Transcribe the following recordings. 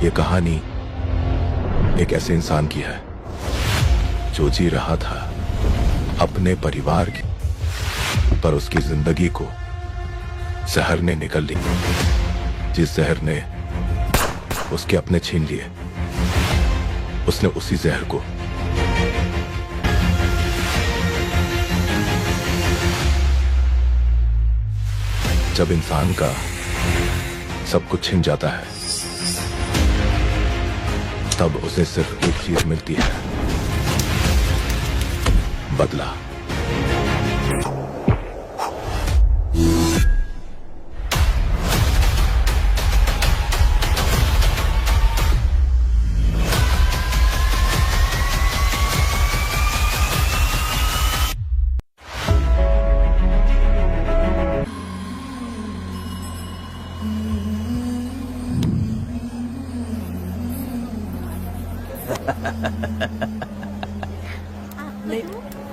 ये कहानी एक ऐसे इंसान की है जो जी रहा था अपने परिवार की, पर उसकी जिंदगी को जहर ने निगल ली। जिस जहर ने उसके अपने छीन लिए, उसने उसी जहर को जब इंसान का सब कुछ छिन जाता है, तब उसे सिर्फ एक चीज मिलती है, बदला।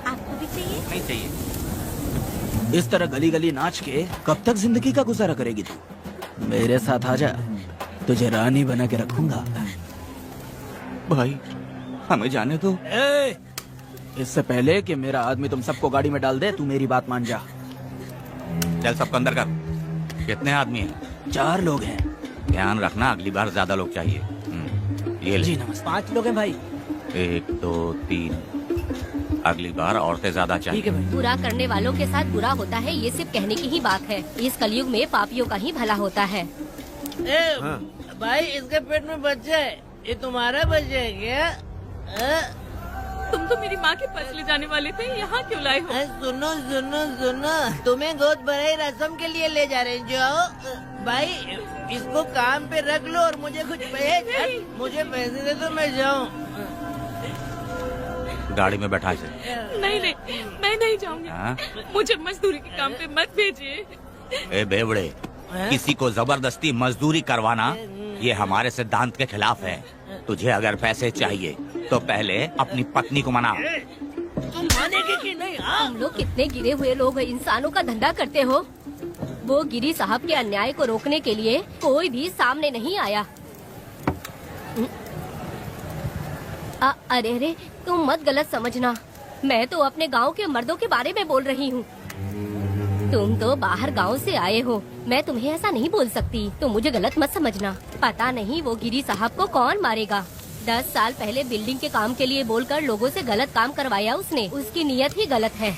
आपको भी चाहिए? नहीं चाहिए। इस तरह गली गली नाच के कब तक जिंदगी का गुजारा करेगी तू? मेरे साथ आजा, तुझे रानी बना के रखूंगा। भाई हमें जाने दो। इससे पहले कि मेरा आदमी तुम सबको गाड़ी में डाल दे, तू मेरी बात मान जा। चल सबको अंदर कर। कितने आदमी हैं? 4 लोग हैं। ध्यान रखना, अगली बार ज्यादा लोग चाहिए। ये ले। जी नमस्ते। 5 लोग हैं भाई। 1 2 3। अगली बार औरतें ज्यादा चाहिए। ठीक है भाई। बुरा करने वालों के साथ बुरा होता है, ये सिर्फ कहने की ही बात है। इस कलयुग में पापियों का ही भला होता है। भाई इसके पेट में बच्चा है, ये तुम्हारा बच्चा है क्या? तुम तो मेरी माँ के पास ले जाने वाले थे, यहाँ क्यों लाए हो? सुनो सुनो सुनो, तुम्हें गोद भराई रस्म के लिए ले जा रहे हैं। जाओ भाई, इसको काम पे रख लो और मुझे कुछ मुझे पैसे दे दो, मैं जाऊँ। गाड़ी में बैठा इसे। नहीं नहीं, मैं नहीं जाऊंगी। हाँ? मुझे मजदूरी के काम पे मत भेजिए। ए बेवड़े, किसी को जबरदस्ती मजदूरी करवाना ये हमारे सिद्धांत के खिलाफ है। तुझे अगर पैसे चाहिए तो पहले अपनी पत्नी को मना। तुम मानेगी कि नहीं? तुम लोग कितने गिरे हुए लोग इंसानों का धंधा करते हो। वो गिरी साहब के अन्याय को रोकने के लिए कोई भी सामने नहीं आया। अरे अरे, तुम मत गलत समझना, मैं तो अपने गांव के मर्दों के बारे में बोल रही हूँ। तुम तो बाहर गांव से आए हो, मैं तुम्हें ऐसा नहीं बोल सकती, तो मुझे गलत मत समझना। पता नहीं वो गिरी साहब को कौन मारेगा। 10 साल पहले बिल्डिंग के काम के लिए बोलकर लोगों से गलत काम करवाया उसने। उसकी नीयत ही गलत है।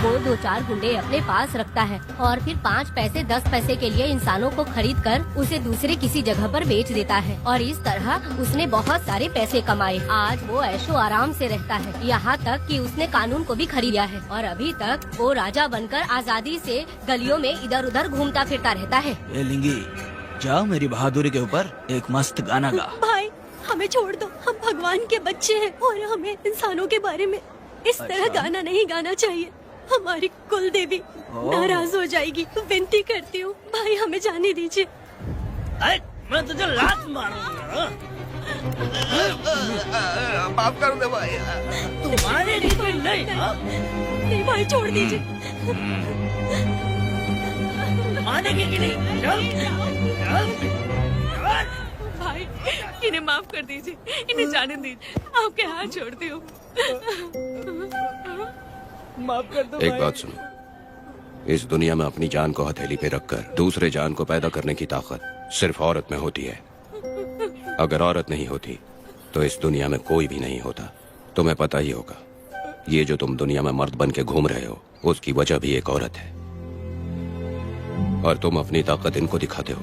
वो 2-4 गुंडे अपने पास रखता है और फिर 5 पैसे 10 पैसे के लिए इंसानों को खरीद कर उसे दूसरे किसी जगह पर बेच देता है, और इस तरह उसने बहुत सारे पैसे कमाए। आज वो ऐशो आराम से रहता है, यहाँ तक कि उसने कानून को भी खरीद लिया है, और अभी तक वो राजा बनकर आजादी से गलियों में इधर उधर घूमता फिरता रहता है। ए लिंगी, जाओ मेरी बहादुरी के ऊपर एक मस्त गाना गा। भाई हमें छोड़ दो, हम भगवान के बच्चे हैं और हमें इंसानों के बारे में इस तरह गाना नहीं गाना चाहिए। हमारी कुल देवी नाराज हो जाएगी। विनती करती हूँ भाई, हमें जाने दीजिए। मैं तुझे लात मारूंगा। माफ कर दे भाई। तुम्हारे लिए तो नहीं। नहीं भाई, छोड़ दीजिए। मानेगी कि नहीं? भाई इन्हें माफ कर दीजिए, इन्हें जाने दीजिए, आपके हाथ छोड़ती हूँ। माफ कर दो एक भाई। बात सुनो, इस दुनिया में अपनी जान को हथेली पे रखकर दूसरे जान को पैदा करने की ताकत सिर्फ औरत में होती है। अगर औरत नहीं होती तो इस दुनिया में कोई भी नहीं होता। तुम्हें पता ही होगा, ये जो तुम दुनिया में मर्द बन के घूम रहे हो, उसकी वजह भी एक औरत है, और तुम अपनी ताकत इनको दिखाते हो।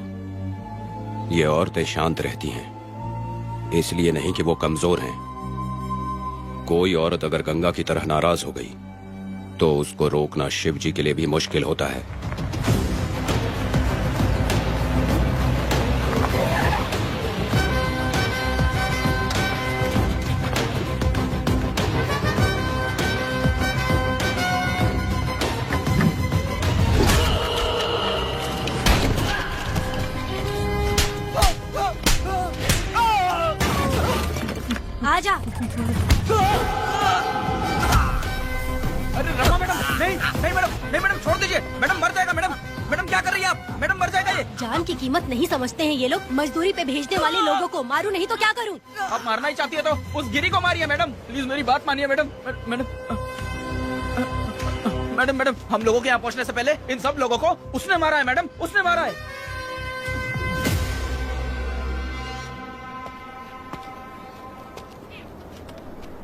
ये औरतें शांत रहती हैं, इसलिए नहीं कि वो कमजोर हैं। कोई औरत अगर गंगा की तरह नाराज हो गई तो उसको रोकना शिव जी के लिए भी मुश्किल होता है। जा। अरे रमा मैडम, नहीं नहीं मैडम, नहीं मैडम, छोड़ दीजिए मैडम, मर जाएगा मैडम। मैडम क्या कर रही है आप? मैडम मर जाएगा ये। जान की कीमत नहीं समझते हैं ये लोग। मजदूरी पे भेजने वाले लोगों को मारूं नहीं तो क्या करूं? आप मारना ही चाहती है तो उस गिरी को मारिए मैडम, प्लीज मेरी बात मानिए मैडम। मैडम मैडम मैडम, हम लोगों के यहाँ पहुँचने से पहले इन सब लोगों को उसने मारा है मैडम, उसने मारा है।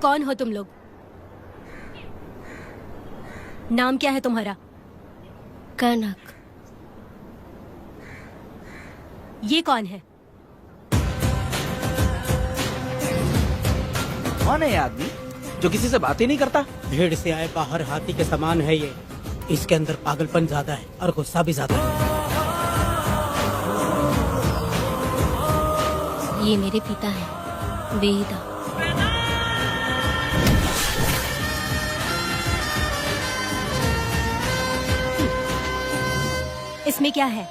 कौन हो तुम लोग? नाम क्या है तुम्हारा? कनक। ये कौन है? कौन है ये आदमी जो किसी से बात ही नहीं करता? भीड़ से आए बाहर हाथी के समान है ये। इसके अंदर पागलपन ज्यादा है और गुस्सा भी ज्यादा है। ये मेरे पिता हैं, वेदा। इसमें क्या है?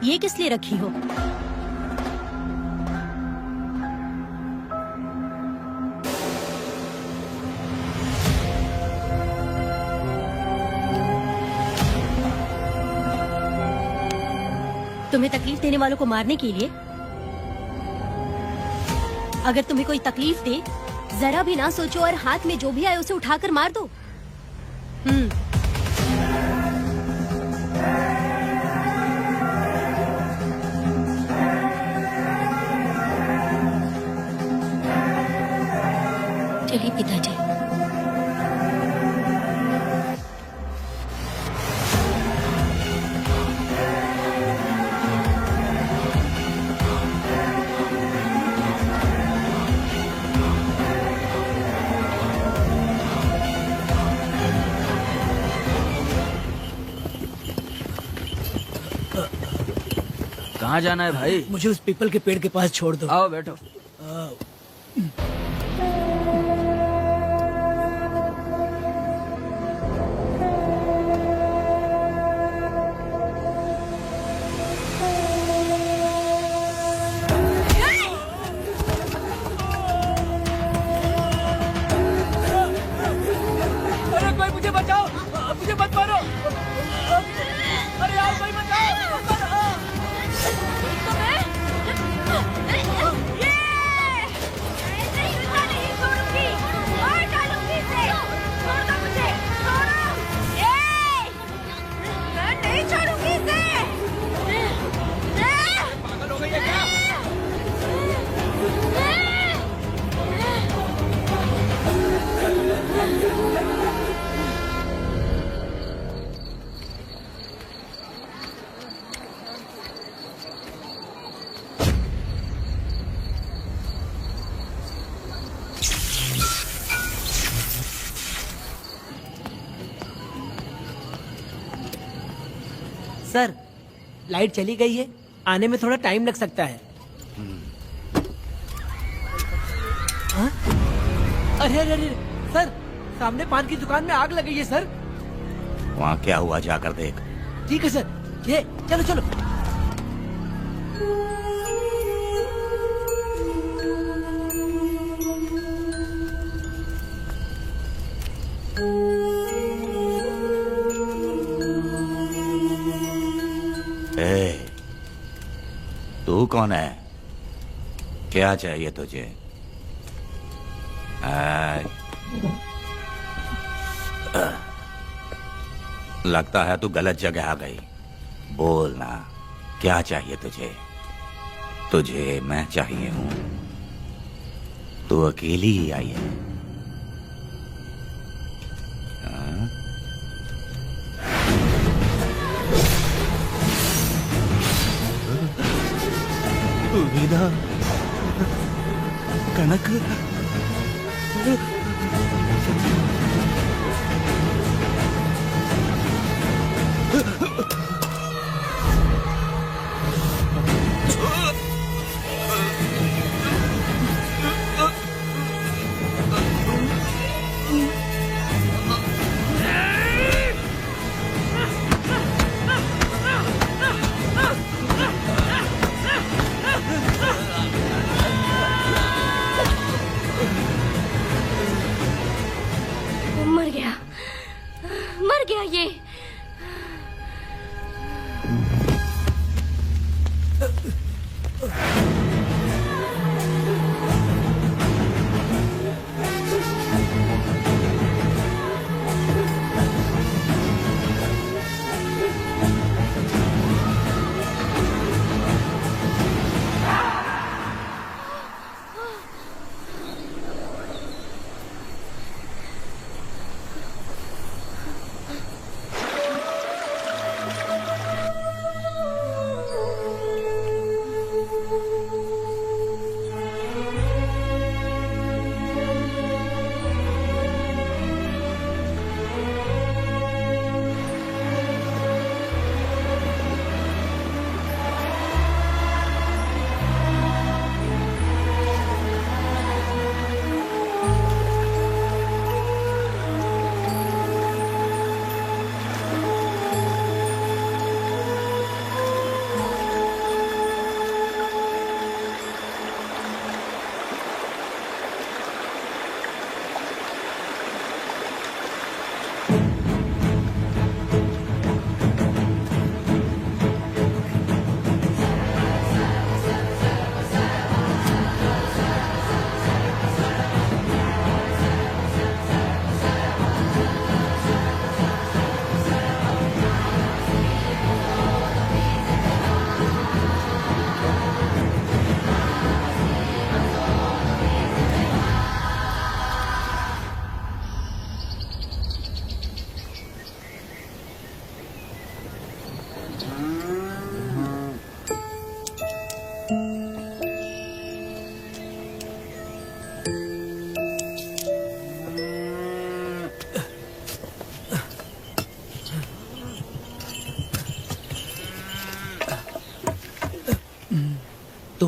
ये किस लिए रखी हो? तुम्हें तकलीफ देने वालों को मारने के लिए? अगर तुम्हें कोई तकलीफ दे, जरा भी ना सोचो और हाथ में जो भी आए उसे उठाकर मार दो। चलिए पिताजी। कहाँ जाना है भाई? मुझे उस पीपल के पेड़ के पास छोड़ दो। आओ बैठो। अरे कोई मुझे बचाओ, मुझे मत मारो। अरे यार कोई बचाओ। पागल हो गई है क्या? सर, लाइट चली गई है, आने में थोड़ा टाइम लग सकता है। हाँ? अरे अरे अरे सर, सामने पान की दुकान में आग लगी है सर। वहाँ क्या हुआ जाकर देख। ठीक है सर, ये चलो चलो। ए, तू कौन है? क्या चाहिए तुझे? लगता है तू गलत जगह आ गई। बोल ना, क्या चाहिए तुझे? तुझे मैं चाहिए हूँ। तू अकेली ही आई है। हाँ? वेदा, कनक,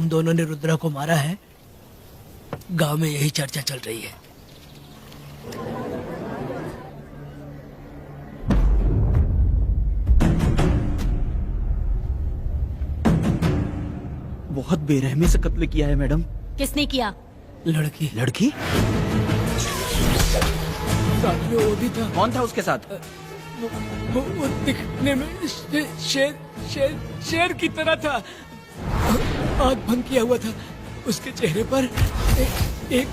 तुम दोनों ने रुद्रा को मारा है, गांव में यही चर्चा चल रही है। बहुत बेरहमी से कत्ल किया है मैडम। किसने किया? लड़की। लड़की? साथ में वो भी था। कौन था उसके साथ? वो दिखने में शेर की तरह था। आग बंद किया हुआ था। उसके चेहरे पर एक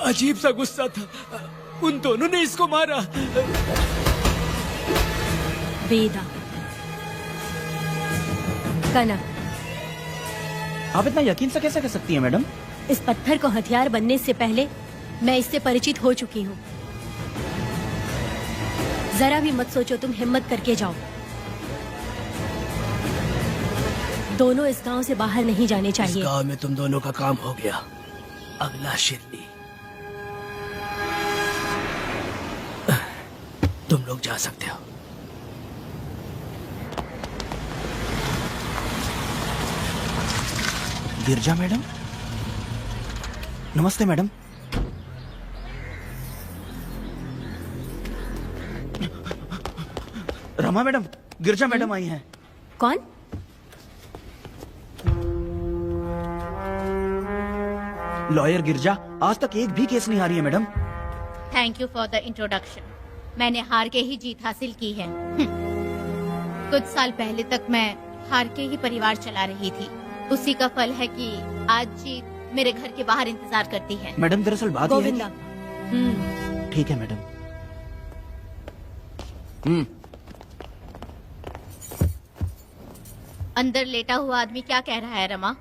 अजीब सा गुस्सा था। उन दोनों ने इसको मारा। वेदा, कनक, आप इतना यकीन से कैसे कह सकती हैं मैडम? इस पत्थर को हथियार बनने से पहले मैं इससे परिचित हो चुकी हूँ। जरा भी मत सोचो, तुम हिम्मत करके जाओ। दोनों इस गांव से बाहर नहीं जाने चाहिए। इस गांव में तुम दोनों का काम हो गया। अगला शिरली। तुम लोग जा सकते हो। गिरजा मैडम, नमस्ते मैडम। रमा मैडम, गिरजा मैडम आई हैं। कौन? लॉयर गिरजा आज तक एक भी केस नहीं हारी है madam. Thank you for the introduction. मैंने हार के ही जीत हासिल की है। कुछ साल पहले तक मैं हार के ही परिवार चला रही थी। उसी का फल है कि आज जीत मेरे घर के बाहर इंतजार करती है। मैडम दरअसल बात यह है गोविंदा। कि... ठीक है मैडम। अंदर लेटा हुआ आदमी क्या कह रहा है रमा?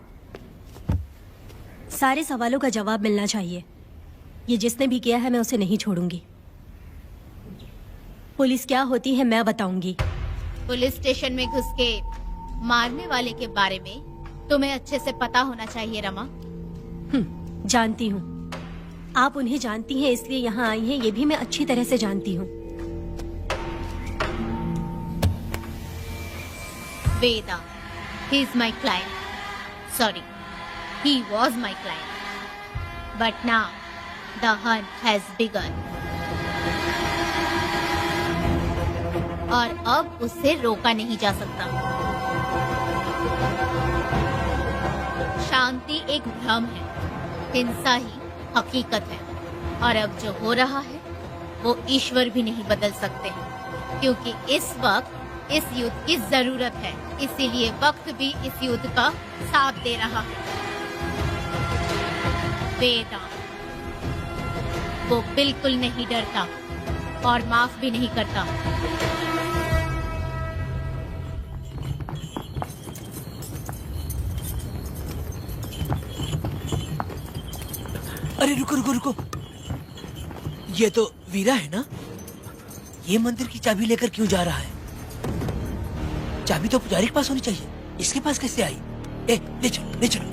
सारे सवालों का जवाब मिलना चाहिए। ये जिसने भी किया है मैं उसे नहीं छोड़ूंगी। पुलिस क्या होती है मैं बताऊंगी। पुलिस स्टेशन में घुस के मारने वाले के बारे में तुम्हें अच्छे से पता होना चाहिए रमा। जानती हूँ। आप उन्हें जानती हैं इसलिए यहाँ आई हैं, ये भी मैं अच्छी तरह से जानती हूँ। वेदा, he is my client. Sorry, he was my client. But now, the hunt has begun. और अब उससे रोका नहीं जा सकता। शांति एक भ्रम है, हिंसा ही हकीकत है। और अब जो हो रहा है वो ईश्वर भी नहीं बदल सकते, क्योंकि इस वक्त इस युद्ध की जरूरत है। इसीलिए वक्त भी इस युद्ध का साथ दे रहा है। वेदा, वो बिल्कुल नहीं डरता और माफ भी नहीं करता। अरे रुको रुको रुको, ये तो वीरा है ना? ये मंदिर की चाबी लेकर क्यों जा रहा है? चाबी तो पुजारी के पास होनी चाहिए, इसके पास कैसे आई? ले चलो ले चलो।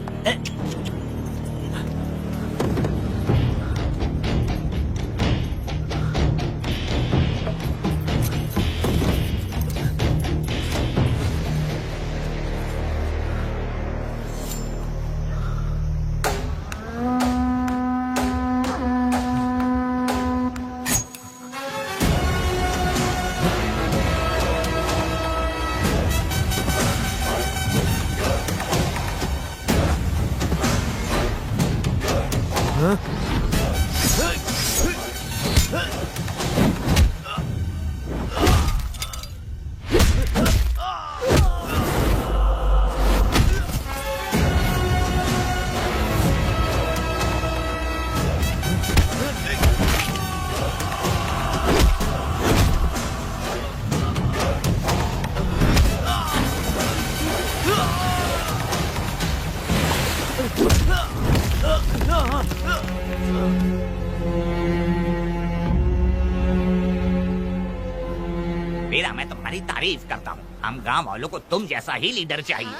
वीरा, मैं तुम्हारी तारीफ करता हूँ। हम गांव वालों को तुम जैसा ही लीडर चाहिए।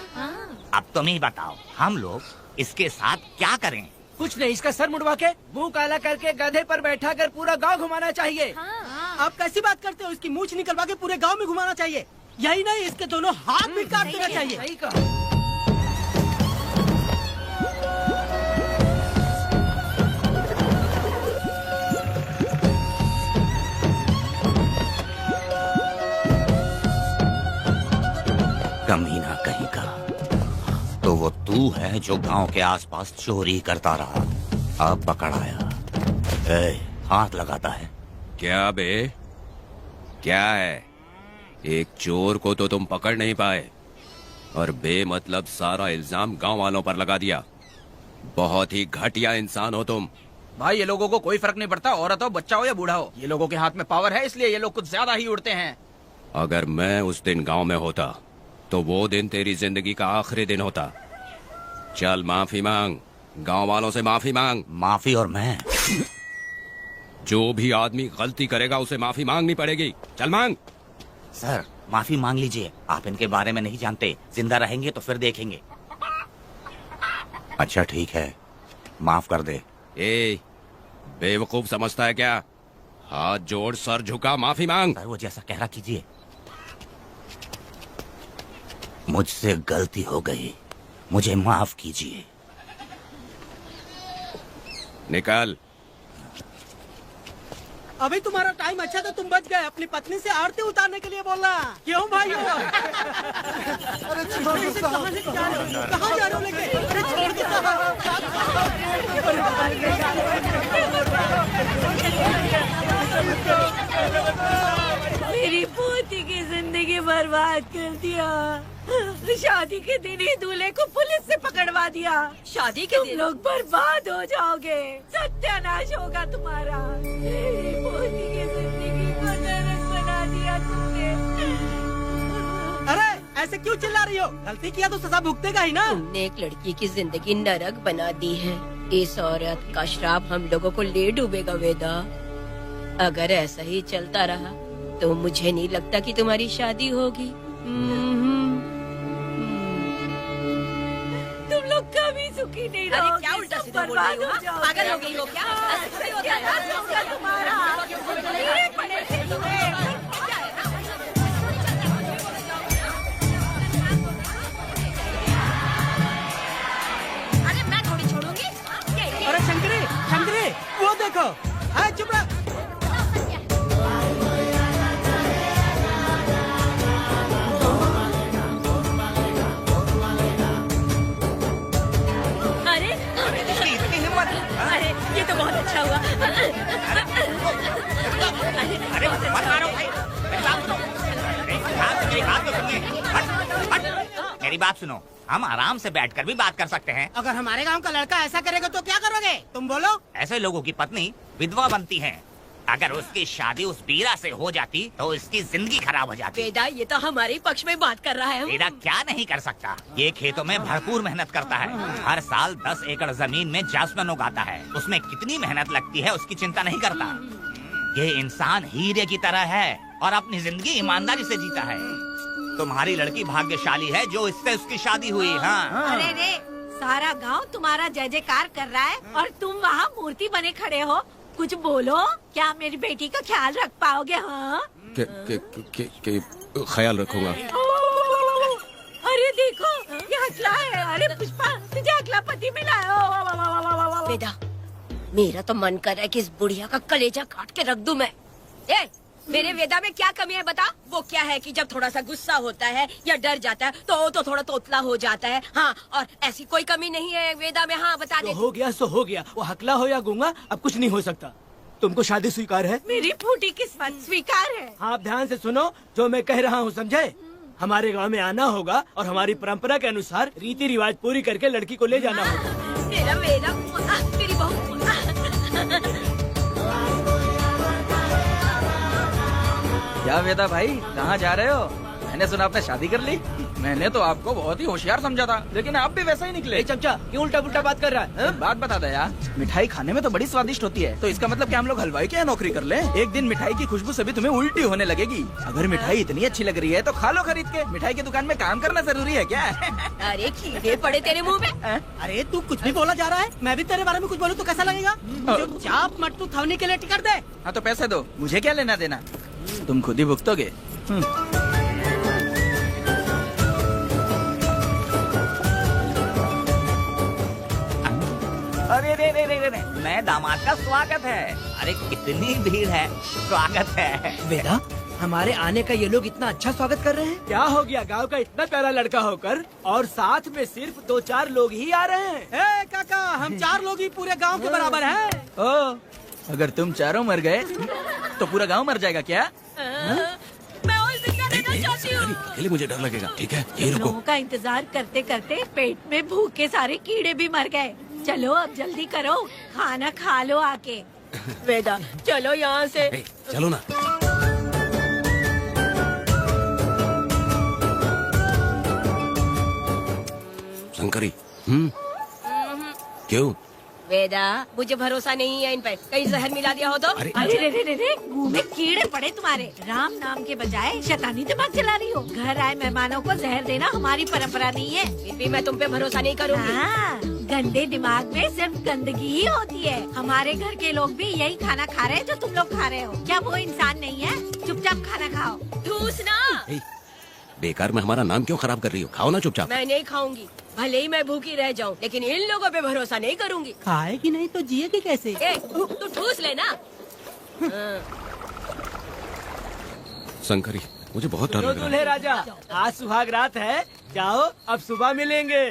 अब तुम ही बताओ, हम लोग इसके साथ क्या करें? कुछ नहीं, इसका सर मुड़वा के मुंह काला करके गधे पर बैठा कर पूरा गांव घुमाना चाहिए। आप कैसी बात करते हो? इसकी मूछ निकलवा के पूरे गांव में घुमाना चाहिए। यही नहीं, इसके दोनों हाथ भी काट देना चाहिए। सही कहा। है जो गांव के आसपास चोरी करता रहा, अब पकड़ आया। ए, हाथ लगाता है। क्या बे, क्या है? एक चोर को तो तुम पकड़ नहीं पाए और बेमतलब सारा इल्जाम गांव वालों पर लगा दिया। बहुत ही घटिया इंसान हो तुम। भाई ये लोगों को कोई फर्क नहीं पड़ता, औरत हो, बच्चा हो या बूढ़ा हो। ये लोगों के हाथ में पावर है, इसलिए ये लोग कुछ ज्यादा ही उड़ते हैं। अगर मैं उस दिन गांव में होता तो वो दिन तेरी जिंदगी का आखिरी दिन होता। चल माफी मांग, गांव वालों से माफी मांग। माफी? और मैं? जो भी आदमी गलती करेगा उसे माफी मांगनी पड़ेगी। चल मांग। सर माफी मांग लीजिए, आप इनके बारे में नहीं जानते। जिंदा रहेंगे तो फिर देखेंगे। अच्छा ठीक है, माफ कर दे। ए, बेवकूफ समझता है क्या? हाथ जोड़, सर झुका, माफी मांग। सर वो जैसा कह रहा कीजिए। मुझसे गलती हो गई, मुझे माफ कीजिए। निकल। अभी तुम्हारा टाइम अच्छा था, तुम बच गए। अपनी पत्नी से आरती उतारने के लिए बोलना। क्यों भाई? अरे छोड़ दो, कहाँ लेके जा रहे हो? कहाँ जा रहे हो लेके? अरे छोड़ मेरी पोती की जिंदगी बर्बाद कर दिया। शादी के दिन ही दूल्हे को पुलिस से पकड़वा दिया। शादी के दिन लोग बर्बाद हो जाओगे, सत्यानाश होगा तुम्हारा। मेरी पोती की जिंदगी को नरक बना दिया तुमने। अरे ऐसे क्यों चिल्ला रही हो? गलती किया तो सजा भुगतेगा ही ना। तुमने एक लड़की की जिंदगी नरक बना दी है। इस औरत का श्राप हम लोगों को ले डूबेगा वेदा। अगर ऐसा ही चलता रहा तो मुझे नहीं लगता कि तुम्हारी शादी होगी। तुम लोग कभी सुखी नहीं रहोगे। क्या उल्टा सीधा बोल रही हो? पागल हो गई हो क्या? तुम्हारा पड़े थे तुम्हें। अरे मैं थोड़ी छोड़ूंगी। अरे शंकरी, शंकरी, वो देखो। हाँ चुप रह। अरे ये तो बहुत अच्छा हुआ। अरे मत मारो भाई, मेरी बात सुनो। हम आराम से बैठकर भी बात कर सकते हैं। अगर हमारे गांव का लड़का ऐसा करेगा तो क्या करोगे तुम? बोलो। ऐसे लोगों की पत्नी विधवा बनती है। अगर उसकी शादी उस बीरा से हो जाती तो उसकी जिंदगी खराब हो जाती। वेदा ये तो हमारे पक्ष में बात कर रहा है। वेदा क्या नहीं कर सकता। ये खेतों में भरपूर मेहनत करता है। हर साल 10 एकड़ जमीन में जासमन उगाता है। उसमें कितनी मेहनत लगती है उसकी चिंता नहीं करता। ये इंसान हीरे की तरह है और अपनी जिंदगी ईमानदारी से जीता है। तुम्हारी लड़की भाग्यशाली है जो इससे उसकी शादी हुई। हाँ अरे रे, सारा गांव तुम्हारा जय जयकार कर रहा है और तुम वहाँ मूर्ति बने खड़े हो। कुछ बोलो, क्या मेरी बेटी का ख्याल रख पाओगे? हाँ ख्याल रखूंगा। अरे देखो ये हकला है। अरे पुष्पा, तुझे हकला पति मिला है। वेदा मेरा तो मन कर रहा है कि इस बुढ़िया का कलेजा काट के रख दूं मैं। ए, मेरे वेदा में क्या कमी है बता? वो क्या है कि जब थोड़ा सा गुस्सा होता है या डर जाता है तो थोड़ा तोतला हो जाता है। हाँ, और ऐसी कोई कमी नहीं है वेदा में। हाँ बता दे। हो गया सो हो गया। वो हकला हो या गूंगा अब कुछ नहीं हो सकता। तुमको शादी स्वीकार है? मेरी फूटी किस्मत स्वीकार है। आप ध्यान से सुनो जो मैं कह रहा हूँ, समझे? हमारे गांव में आना होगा और हमारी परंपरा के अनुसार रीति रिवाज पूरी करके लड़की को ले जाना होगा। मेरा वेदा, मेरी बहू। क्या वेदा भाई, कहाँ जा रहे हो? मैंने सुना आपने शादी कर ली। मैंने तो आपको बहुत ही होशियार समझा था, लेकिन आप भी वैसा ही निकले। चमचा क्यों उल्टा पुल्टा बात कर रहा है? बात बता दे यार, मिठाई खाने में तो बड़ी स्वादिष्ट होती है, तो इसका मतलब क्या हम लोग हलवाई के यहाँ नौकरी कर लें? एक दिन मिठाई की खुशबू से भी तुम्हें उल्टी होने लगेगी। अगर मिठाई इतनी अच्छी लग रही है तो खा लो खरीद के। मिठाई की दुकान में काम करना जरूरी है क्या? अरे कीड़े पड़े तेरे मुंह में। अरे तू कुछ भी बोला जा रहा है। मैं भी तेरे बारे में कुछ बोलूं तो कैसा लगेगा? चुपचाप मट्टू थवनी के लिए टिकट दे। हाँ तो पैसे दो, मुझे क्या लेना देना, तुम खुद ही भुगतोगे। अरे रे रे रे रे रे, नए दामाद का स्वागत है। अरे कितनी भीड़ है, स्वागत है। वेदा हमारे आने का ये लोग इतना अच्छा स्वागत कर रहे हैं। क्या हो गया गांव का इतना प्यारा लड़का होकर और साथ में सिर्फ 2-4 लोग ही आ रहे हैं। काका हम 4 लोग ही पूरे गांव के बराबर हैं। ओ, अगर तुम चारों मर गए तो पूरा गांव मर जाएगा क्या? मैं और जिंदा रहना चाहती हूँ। अकेले मुझे डर लगेगा। ठीक है, ये रुको। लोगों का इंतजार करते करते पेट में भूखे सारे कीड़े भी मर गए। चलो अब जल्दी करो, खाना खा लो आके। वेदा चलो यहाँ से। चलो ना। शंकरी। क्यों? वेदा मुझे भरोसा नहीं है इन पर, कहीं जहर मिला दिया हो तो। अरे अरे रे रे रे, मुंह में कीड़े पड़े तुम्हारे। राम नाम के बजाय शैतानी दिमाग चला रही हो। घर आए मेहमानों को जहर देना हमारी परंपरा नहीं है। फिर भी मैं तुम पे भरोसा नहीं करूँगी। हाँ, गंदे दिमाग में सिर्फ गंदगी ही होती है। हमारे घर के लोग भी यही खाना खा रहे हैं जो तुम लोग खा रहे हो। क्या वो इंसान नहीं है? चुपचाप खाना खाओ। ठूसना। बेकार में हमारा नाम क्यों खराब कर रही हो? खाओ ना चुपचाप। मैं नहीं खाऊंगी, भले ही मैं भूखी रह जाऊं, लेकिन इन लोगों पे भरोसा नहीं करूंगी। खाएगी नहीं तो जिएगी कैसे? ए, तू ठूस लेना। शंकरी, मुझे बहुत डर तो लग रहा दूल्हे है। राजा, आज सुहाग रात है, जाओ अब सुबह मिलेंगे।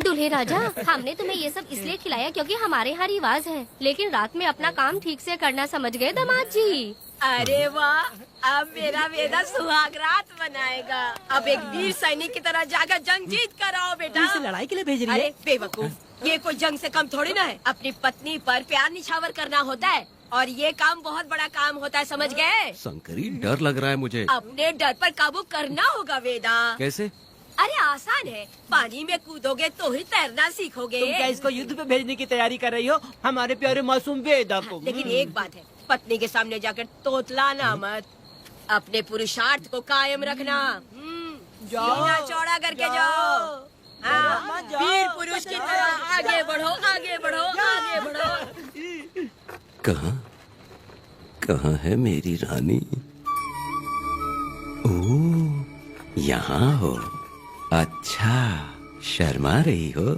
दूल्हे राजा, हमने तुम्हें ये सब इसलिए खिलाया क्योंकि हमारे यहाँ रिवाज है, लेकिन रात में अपना काम ठीक से करना समझ गए दामाद जी। अरे वाह, अब मेरा वेदा सुहाग रात मनाएगा। अब एक वीर सैनिक की तरह जाकर जंग जीत कर आओ बेटा। इसे लड़ाई के लिए भेज रही है? अरे बेवकूफ, ये कोई जंग से कम थोड़ी ना है। अपनी पत्नी पर प्यार निछावर करना होता है और ये काम बहुत बड़ा काम होता है, समझ गए? शंकरी, डर लग रहा है मुझे। अपने डर पर काबू करना होगा वेदा। कैसे? अरे आसान है, पानी में कूदोगे तो ही तैरना सीखोगे। तुम क्या इसको युद्ध पे भेजने की तैयारी कर रही हो? हमारे प्यारे मासूम वेदा को। लेकिन एक बात है, पत्नी के सामने जाकर तोतलाना मत। अपने पुरुषार्थ को कायम रखना। सीना चौड़ा करके जाओ। हाँ, वीर पुरुष की तरह आगे बढ़ो, आगे बढ़ो, आगे बढ़ो। कहाँ है मेरी रानी? ओह, यहाँ हो। अच्छा, शर्मा रही हो?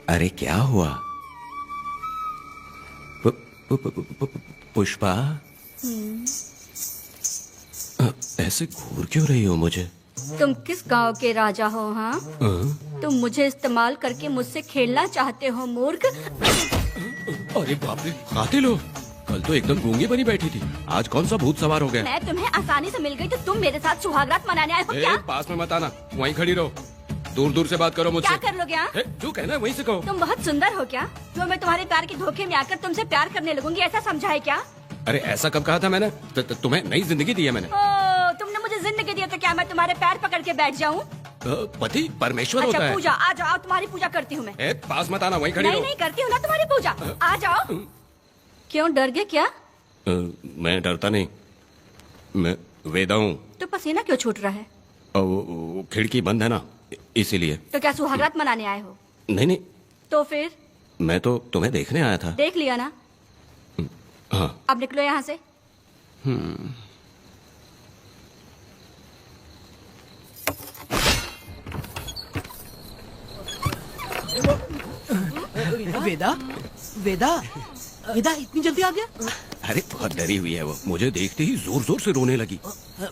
अरे क्या हुआ? पुष्पा, ऐसे घूर क्यों रही हो मुझे? तुम किस गांव के राजा हो? हाँ, तुम मुझे इस्तेमाल करके मुझसे खेलना चाहते हो मूर्ख। अरे बाप रे, कातिल हो। कल तो एकदम गूंगी बनी बैठी थी, आज कौन सा भूत सवार हो गया? मैं तुम्हें आसानी से मिल गई तो तुम मेरे साथ सुहागरात मनाने आए हो क्या? पास में मत आना, वहीं खड़ी रहो। दूर दूर से बात करो मुझसे। क्या कर लोगे? हाँ? जो कहना है वहीं से कहो। तुम बहुत सुंदर हो क्या, जो मैं तुम्हारे प्यार के धोखे में आकर तुमसे प्यार करने लगूंगी, ऐसा समझा है क्या? अरे ऐसा कब कहा था मैंने? तुम्हें नई जिंदगी दी है मैंने। ओ, तुमने मुझे जिंदगी दी है तो क्या मैं तुम्हारे पैर पकड़ के बैठ जाऊँ? पति परमेश्वर अच्छा, होता है। पूजा, आ जाओ, तुम्हारी पूजा करती हूँ मैं। पास मत आना, वहीं खड़ी रहो। नहीं करती हूँ ना तुम्हारी पूजा, आ जाओ। क्यों डर गए क्या? मैं डरता नहीं, मैं वेदा हूँ। तो पसीना क्यों छूट रहा है? वो खिड़की बंद है ना, इसीलिए। तो क्या सुहागरात मनाने आए हो? नहीं, तो फिर? मैं तो तुम्हें देखने आया था। देख लिया ना? हाँ। अब निकलो यहाँ से। वेदा, वेदा, वेदा इतनी जल्दी आ गया? अरे बहुत डरी हुई है वो, मुझे देखते ही जोर जोर से रोने लगी।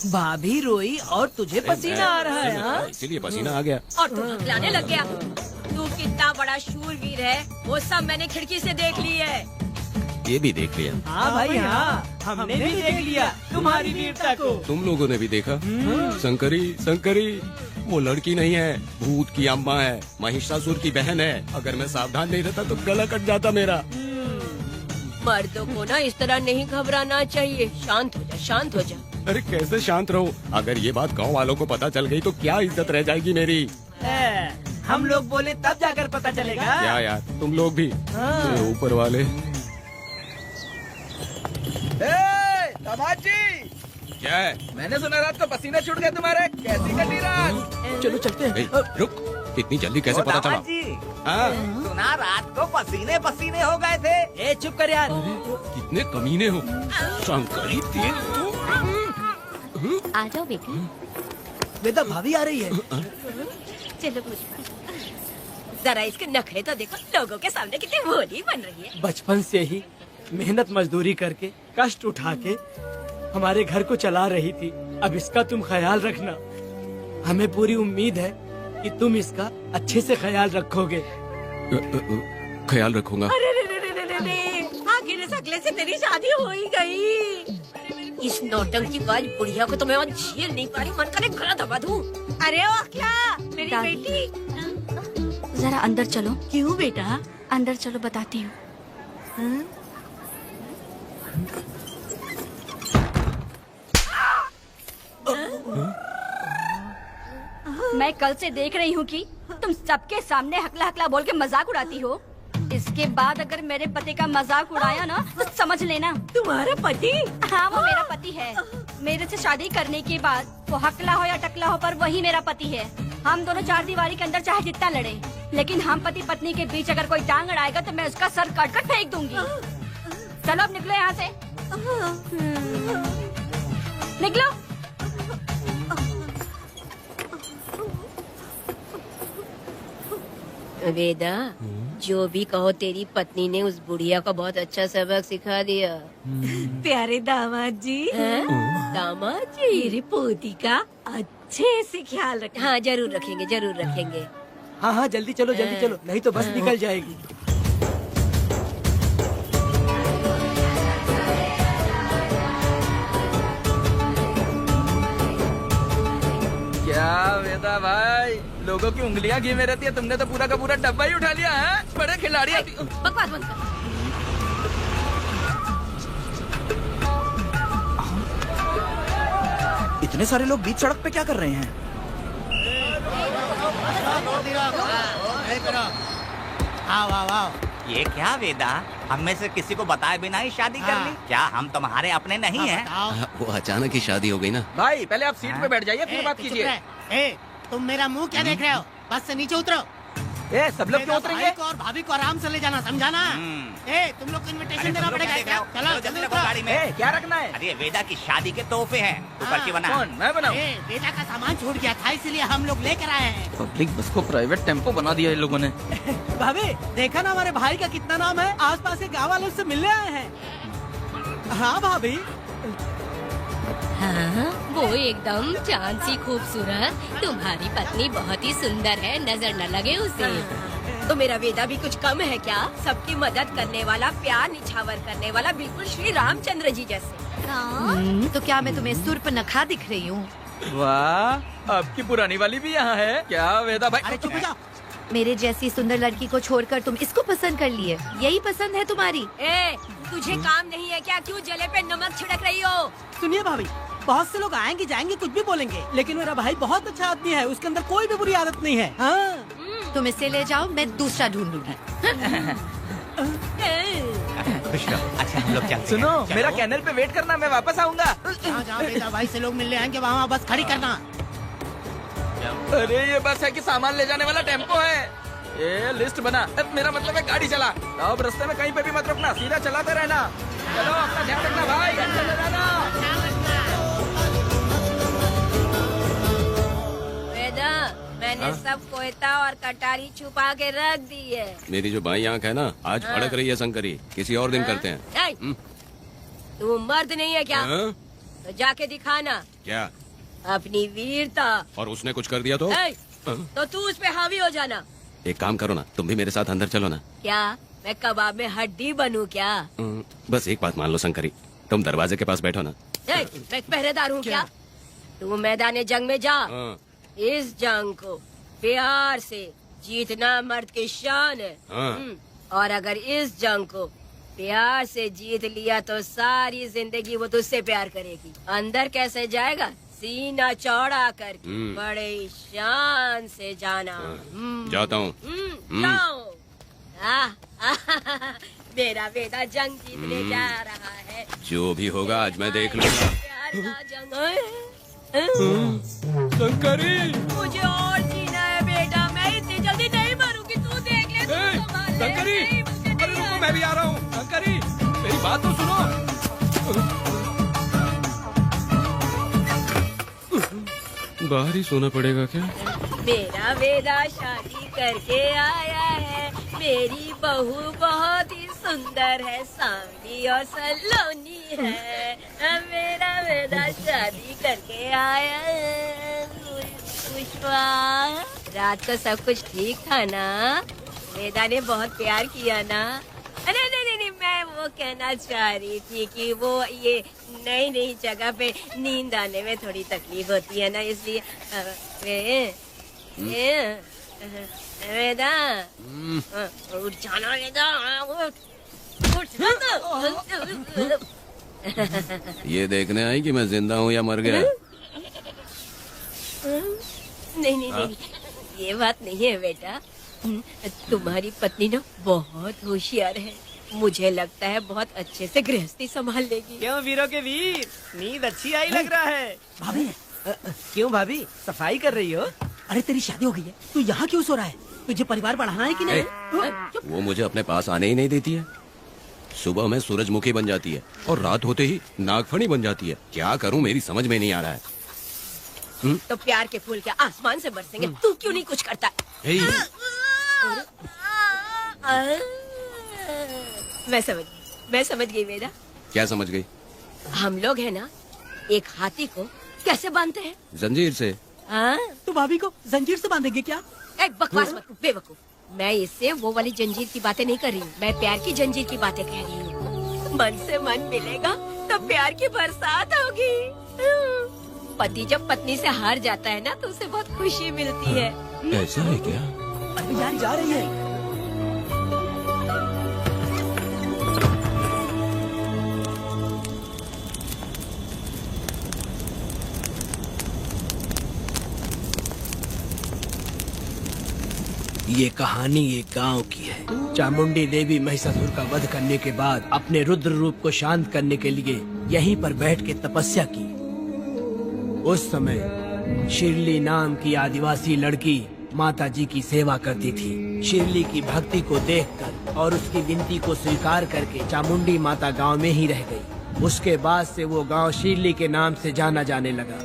भाभी रोई और तुझे पसीना आ रहा है? हाँ? इसीलिए पसीना आ गया। और तू हकलाने लग गया। तू कितना बड़ा शूरवीर है, वो सब मैंने खिड़की से देख ली है। ये भी देख लिया? हाँ भाई हाँ, हमने भी देख लिया तुम्हारी वीरता को। तुम लोगों ने भी देखा? शंकरी, शंकरी, वो लड़की नहीं है, भूत की अम्मा है, महिषासुर की बहन है। अगर मैं सावधान नहीं रहता तो गला कट जाता मेरा। मर्दों को ना इस तरह नहीं घबराना चाहिए। शांत हो जा, शांत हो जा। अरे कैसे शांत रहूं? अगर ये बात गांव वालों को पता चल गई तो क्या इज्जत रह जाएगी मेरी? हम लोग बोले तब जाकर पता चलेगा। क्या यार, तुम लोग भी ऊपर वाले। दामाद जी, क्या है? मैंने सुना रात को पसीना छूट गया तुम्हारे, कैसी कटी रात? चलो चलते हैं। रुक, इतनी जल्दी कैसे पता चला? हाँ? सुना रात को पसीने पसीने हो गए थे। ए चुप कर यार। कितने कमीने हो शंकरी, तेल आ जाओ बेटी। वेदा भाभी आ रही है। चलो जरा इसके नखरे तो देखो, लोगों के सामने कितनी भोली बन रही है। बचपन से ही मेहनत मजदूरी करके, कष्ट उठा के हमारे घर को चला रही थी। अब इसका तुम ख्याल रखना। हमें पूरी उम्मीद है कि तुम इसका अच्छे से ख्याल रखोगे। ख्याल रखूंगा। अरे रे रे रे रे रे रे, आखिर इस अगले से तेरी शादी हो ही गई। इस नौटंकी बाज बुढ़िया को तो मैं झेल नहीं पा रही, मन करे गला दबा दूं। अरे ओ अखिला, मेरी बेटी, जरा अंदर चलो। क्यों बेटा? अंदर चलो, बताती हूँ। मैं कल से देख रही हूँ कि तुम सबके सामने हकला हकला बोल के मजाक उड़ाती हो। इसके बाद अगर मेरे पति का मजाक उड़ाया ना तो समझ लेना। तुम्हारा पति? हाँ, वो मेरा पति है। मेरे से शादी करने के बाद वो हकला हो या टकला हो, पर वही मेरा पति है। हम दोनों चार दीवारी के अंदर चाहे जितना लड़े, लेकिन हम पति पत्नी के बीच अगर कोई टांग अड़ाएगा तो मैं उसका सर काट कर फेंक दूंगी। चलो अब निकलो यहाँ से। निकलो। वेदा, जो भी कहो, तेरी पत्नी ने उस बुढ़िया को बहुत अच्छा सबक सिखा दिया। प्यारे दामाद जी, दामाद जी, मेरी पोती का अच्छे से ख्याल रखें। हाँ, जरूर रखेंगे, जरूर रखेंगे। हाँ हाँ, जल्दी चलो, जल्दी चलो, नहीं तो बस निकल जाएगी। क्या वेदा भाई, लोगों की उंगलियां घी में रहती है, तुमने तो पूरा का पूरा डब्बा ही उठा लिया है। बड़े खिलाड़ी। बकवास बंद कर। इतने सारे लोग बीच सड़क पे क्या कर रहे हैं? ये क्या वेदा, हम में से किसी को बताए बिना ही शादी कर ली? क्या हम तुम्हारे अपने नहीं हैं? वो अचानक ही शादी हो गई ना। भाई पहले आप सीट पे बैठ जाइए, फिर बात कीजिए। तुम मेरा मुंह क्या देख रहे हो? बस से नीचे उतरो। ए, सब लोग क्यों उतरेंगे? और भाभी को आराम से ले जाना, समझाना? तुम लोग को इनविटेशन देना पड़ेगा। चलो जल्दी रखो गाड़ी में। क्या रखना है? अरे वेदा की शादी के तोहफे हैं, तू पर्ची बना। कौन, मैं बनाऊं? बेटा का सामान छूट गया था, इसीलिए हम लोग लेकर आए हैं। पब्लिक बस को प्राइवेट टेम्पो बना दिया इन लोगों ने। भाभी, देखा ना हमारे भाई का कितना नाम है, आसपास के गाँव वालों से मिलने आए हैं। हाँ भाभी। हाँ, वो एकदम चांद सी खूबसूरत। तुम्हारी पत्नी बहुत ही सुंदर है, नजर न लगे उसे। तो मेरा वेदा भी कुछ कम है क्या? सबकी मदद करने वाला, प्यार निछावर करने वाला, बिल्कुल श्री रामचंद्र जी जैसे। तो क्या मैं तुम्हें सुर्पनखा दिख रही हूँ? वाह, आपकी पुरानी वाली भी यहाँ है क्या वेदा भाई? अरे चुप हो जाओ। मेरे जैसी सुंदर लड़की को छोड़कर तुम इसको पसंद कर लिए, यही पसंद है तुम्हारी? ए, तुझे काम नहीं है क्या? क्यों जले पे नमक छिड़क रही हो? सुनिए भाभी, बहुत से लोग आएंगे जाएंगे, कुछ भी बोलेंगे, लेकिन मेरा भाई बहुत अच्छा आदमी है, उसके अंदर कोई भी बुरी आदत नहीं है। हाँ। तुम इसे ले जाओ, मैं दूसरा ढूंढूंगी। खुश रहो। अच्छा हम लोग चलते हैं। सुनो, चलो। मेरा कैनल पे वेट करना, मैं वापस आऊंगा। जहाँ बेटा भाई से लोग मिलने आएंगे वहाँ बस खड़ी करना। अरे ये बस है कि सामान ले जाने वाला टेम्पो है। ये लिस्ट बना, अब मेरा मतलब है गाड़ी चला। अब रास्ते में कहीं पे भी मत रुकना, सीधा चलाते रहना। चलो अपना ध्यान रखना भाई, अच्छे से जाना। वेदा, मैंने सब कोयता और कटारी छुपा के रख दी है। मेरी जो बाई आंख है ना, आज भड़क रही है शंकरी, किसी और दिन करते हैं। ए, तू मर्द नहीं है क्या? हाँ? तो जाके दिखाना क्या? अपनी वीरता। और उसने कुछ कर दिया तो? तो तू उस पे हावी हो जाना। एक काम करो ना, तुम भी मेरे साथ अंदर चलो ना। क्या मैं कबाब में हड्डी बनूं क्या? बस एक बात मान लो शंकरी, तुम दरवाजे के पास बैठो ना। मैं पहरेदार हूँ क्या? तू मैदान जंग में जा। इस जंग को प्यार से जीतना मर्द की शान है। और अगर इस जंग को प्यार से जीत लिया तो सारी जिंदगी वो तुझसे प्यार करेगी। अंदर कैसे जाएगा? सीना चौड़ा करके बड़े शान से जाना। जाता हूँ। जाओ। मेरा बेटा जंग जीतने जा रहा है। जो भी होगा आज मैं देख लूंगा। प्यार का जंग। शंकरी, मुझे और जीना है बेटा, मैं इतनी जल्दी नहीं मरूंगी, तू देख ले। शंकरी, अरे रुको, मैं भी आ रहा हूँ। शंकरी, मेरी बात तो सुनो। बाहर ही सोना पड़ेगा क्या? मेरा वेदा शादी करके आया है। मेरी बहू बहुत ही सुंदर है, सांवली और सलोनी है, मेरा बेटा शादी करके आया है। पुष्पा, रात को सब कुछ ठीक था ना? वेदा ने बहुत प्यार किया ना? नहीं, मैं वो कहना चाह रही थी कि वो ये नई नई जगह पे नींद आने में थोड़ी तकलीफ होती है ना, इसलिए वेदा उठ जाना, वेदा उठ। ये देखने आई कि मैं जिंदा हूँ या मर गया? नहीं, ये बात नहीं है बेटा। तुम्हारी पत्नी ना बहुत होशियार है, मुझे लगता है बहुत अच्छे से गृहस्थी संभाल लेगी। क्यों वीरों के वीर, नींद अच्छी आई लग रहा है। भाभी, क्यों भाभी, सफाई कर रही हो? अरे तेरी शादी हो गई है, तू यहाँ क्यों सो रहा है? तुझे परिवार बढ़ाना है कि नहीं? वो मुझे अपने पास आने ही नहीं देती है। सुबह में सूरजमुखी बन जाती है और रात होते ही नागफनी बन जाती है। क्या करूं, मेरी समझ में नहीं आ रहा है। तो प्यार के फूल क्या आसमान से बरसेंगे? तू क्यों नहीं कुछ करता? मैं समझ गई बेटा। क्या समझ गई? हम लोग है ना, एक हाथी को कैसे बांधते हैं? जंजीर से। तो भाभी को जंजीर से बांधेंगे क्या? एक बकवास मत कर, बेवकूफ। मैं इससे वो वाली जंजीर की बातें नहीं कर रही हूँ, मैं प्यार की जंजीर की बातें कह रही हूँ। मन से मन मिलेगा तो प्यार की बरसात होगी। पति जब पत्नी से हार जाता है ना तो उसे बहुत खुशी मिलती है। ऐसा है क्या? अभी यार जा रही है। ये कहानी एक गांव की है। चामुंडी देवी महिषासुर का वध करने के बाद अपने रुद्र रूप को शांत करने के लिए यहीं पर बैठ के तपस्या की। उस समय शिरली नाम की आदिवासी लड़की माता जी की सेवा करती थी। शिरली की भक्ति को देखकर और उसकी विनती को स्वीकार करके चामुंडी माता गांव में ही रह गई। उसके बाद से वो गांव शिरली के नाम से जाना जाने लगा।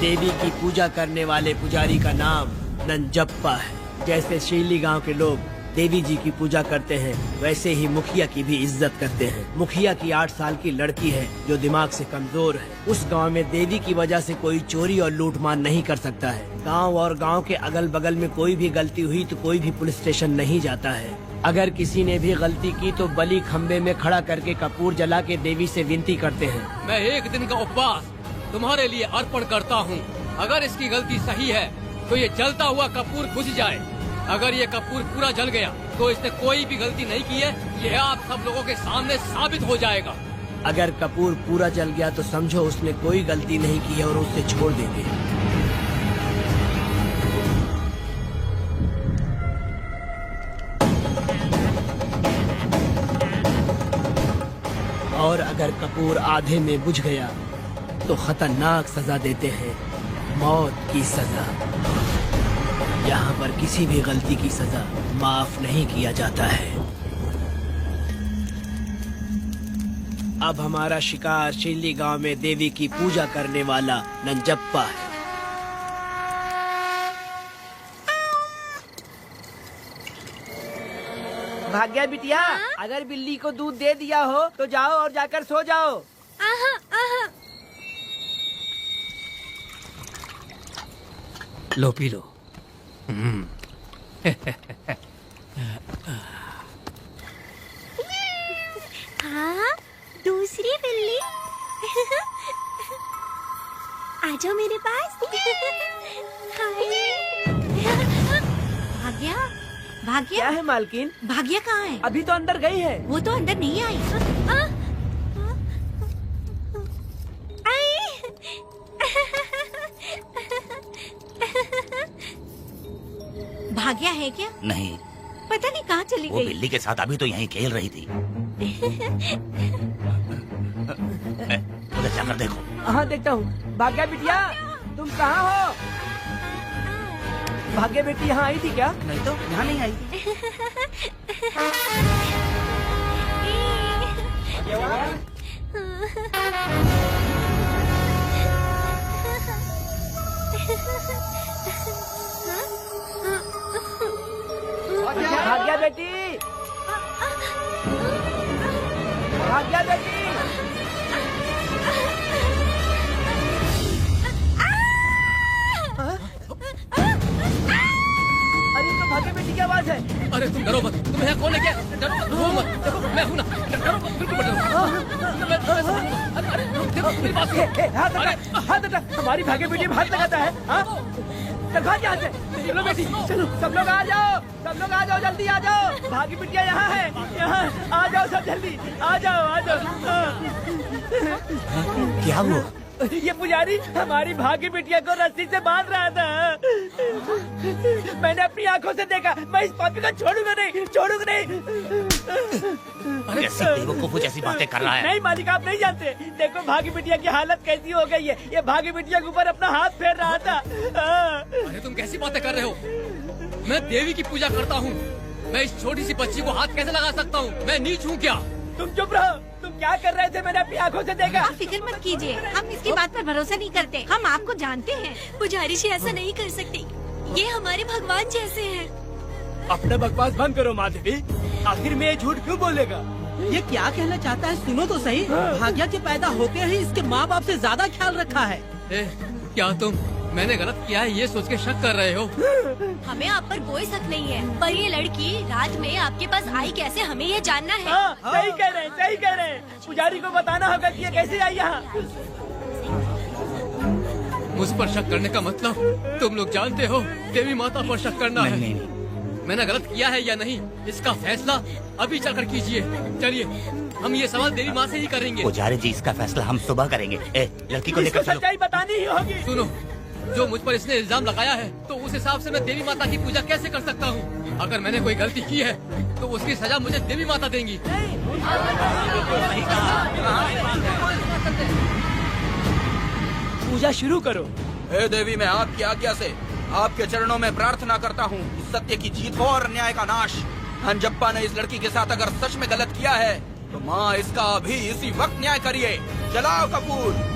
देवी की पूजा करने वाले पुजारी का नाम नंजप्पा है। जैसे शिरली गांव के लोग देवी जी की पूजा करते हैं, वैसे ही मुखिया की भी इज्जत करते हैं। मुखिया की 8 साल की लड़की है जो दिमाग से कमजोर है। उस गांव में देवी की वजह से कोई चोरी और लूटमार नहीं कर सकता है। गांव और गांव के अगल बगल में कोई भी गलती हुई तो कोई भी पुलिस स्टेशन नहीं जाता है। अगर किसी ने भी गलती की तो बलि खम्बे में खड़ा करके कपूर जला के देवी से विनती करते हैं। मैं 1 दिन का उपवास तुम्हारे लिए अर्पण करता हूँ। अगर इसकी गलती सही है तो ये जलता हुआ कपूर बुझ जाए। अगर ये कपूर पूरा जल गया तो इसने कोई भी गलती नहीं की है, ये आप सब लोगों के सामने साबित हो जाएगा। अगर कपूर पूरा जल गया तो समझो उसने कोई गलती नहीं की है और उसे छोड़ देंगे। और अगर कपूर आधे में बुझ गया तो खतरनाक सजा देते हैं, मौत की सजा। यहाँ पर किसी भी गलती की सजा माफ नहीं किया जाता है। अब हमारा शिकार शिरली गांव में देवी की पूजा करने वाला नंजप्पा है। भाग्या बिटिया, अगर बिल्ली को दूध दे दिया हो तो जाओ और जाकर सो जाओ। लो पी लो। हाँ, दूसरी बिल्ली। आ जाओ मेरे पास। भाग्या, भाग्या क्या है मालकिन? भाग्या कहाँ है? अभी तो अंदर गई है। वो तो अंदर नहीं आई। भाग्या है क्या? नहीं, पता नहीं कहाँ चली वो गई। बिल्ली के साथ अभी तो यहीं खेल रही थी। उधर जाकर देखो। हाँ देखता हूँ। भाग्या बिटिया, तुम कहाँ हो? भाग्या बेटी यहाँ आई थी क्या? नहीं तो यहाँ नहीं आई। भाग्या बेटी, भाग्या बेटी। अरे तुम डरो मत, तुम्हें यहाँ कौन है क्या? डरो मत, देखो मैं हूँ ना, डरो मत, बिल्कुल मत डरो। अरे देखो मेरी बात सुनो। हाथ हटा, हमारी भागे बेटी में हाथ लगाता है। चल भाग यहाँ से। चलो बेटी, चलो सब लोग आ जाओ, सब लोग आ जाओ, जल्दी आ जाओ। भागी बिटिया यहाँ है, यहाँ आ जाओ सब जल्दी, आ जाओ आ जाओ। क्या हुआ? ये पुजारी हमारी भागी बिटिया को रस्सी से बांध रहा था। मैंने अपनी आंखों से देखा। मैं इस पापी को छोड़ूंगा नहीं, छोड़ूंगा नहीं। कैसी बेवकूफो जैसी बातें कर रहा है? नहीं मालिक, आप नहीं जानते। देखो भागी बिटिया की हालत कैसी हो गई है। ये भागी बिटिया के ऊपर अपना हाथ फेर रहा था। अरे तुम कैसी बातें कर रहे हो? मैं देवी की पूजा करता हूँ। मैं इस छोटी सी बच्ची को हाथ कैसे लगा सकता हूँ? मैं नीच हूँ क्या? तुम चुप रहो। तुम क्या कर रहे थे? मैंने अपनी आंखों से देखा। आप फिक्र मत कीजिए, हम इसकी बात पर भरोसा नहीं करते। हम आपको जानते हैं। पुजारी जी ऐसा नहीं कर सकती। ये हमारे भगवान जैसे हैं। अपना बकवास बंद करो माँ देवी। आखिर में ये झूठ क्यों बोलेगा? ये क्या कहना चाहता है? सुनो तो सही। भाग्या के पैदा होते ही इसके माँ बाप से ज्यादा ख्याल रखा है। क्या तुम मैंने गलत किया है ये सोच के शक कर रहे हो? हमें आप पर कोई शक नहीं है, पर ये लड़की रात में आपके पास आई कैसे, हमें ये जानना है। सही कह रहे हैं, सही कह रहे हैं। पुजारी को बताना होगा कि ये कैसे आई यहाँ। मुझ पर शक करने का मतलब तुम लोग जानते हो देवी माता पर शक करना है। मैंने गलत किया है या नहीं, इसका फैसला अभी चलकर कीजिए। चलिए हम ये सवाल देवी माँ से ही करेंगे। पुजारी जी इसका फैसला हम सुबह करेंगे। लड़की को लेकर चलो। सच्चाई बतानी ही होगी। सुनो, जो मुझ पर इसने इल्जाम लगाया है तो उस हिसाब से मैं देवी माता की पूजा कैसे कर सकता हूँ? अगर मैंने कोई गलती की है तो उसकी सजा मुझे देवी माता देंगी। पूजा शुरू करो। हे देवी, मैं आपकी आज्ञा से आपके चरणों में प्रार्थना करता हूँ, सत्य की जीत हो और न्याय का नाश। अंजप्पा ने इस लड़की के साथ अगर सच में गलत किया है तो माँ इसका अभी इसी वक्त न्याय करिए। जलाओ कपूर।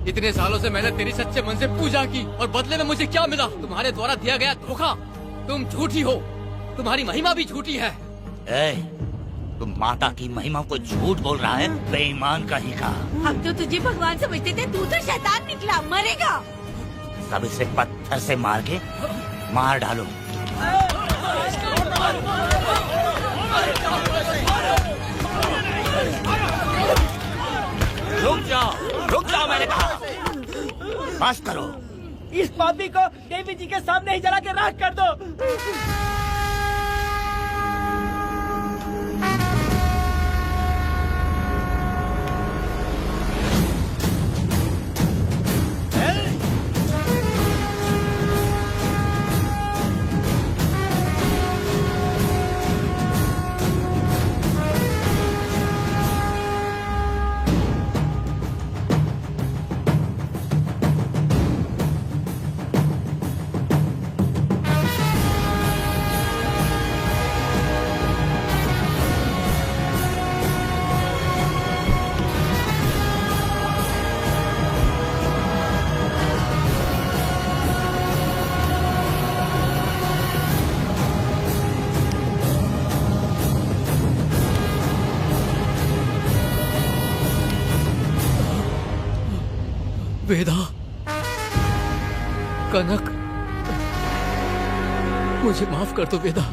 इतने सालों से मैंने तेरी सच्चे मन से पूजा की और बदले में मुझे क्या मिला? तुम्हारे द्वारा दिया गया धोखा। तुम झूठी हो, तुम्हारी महिमा भी झूठी है। तुम माता की महिमा को झूठ बोल रहा है, बेईमान कहीं का। हम तो तुझे भगवान समझते थे, तू तो शैतान निकला, मरेगा। सब इसे पत्थर से मार के मार डालो। रुक जाओ मैंने कहा। बस करो। इस पापी को देवी जी के सामने ही जला के राख कर दो। वेदा, कनक, मुझे माफ कर दो वेदा।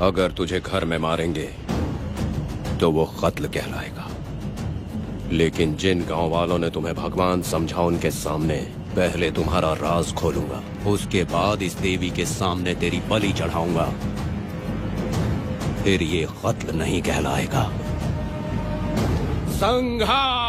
अगर तुझे घर में मारेंगे तो वो कत्ल कहलाएगा, लेकिन जिन गांव वालों ने तुम्हें भगवान समझा उनके सामने पहले तुम्हारा राज खोलूंगा, उसके बाद इस देवी के सामने तेरी बलि चढ़ाऊंगा, फिर ये कत्ल नहीं कहलाएगा। संघार!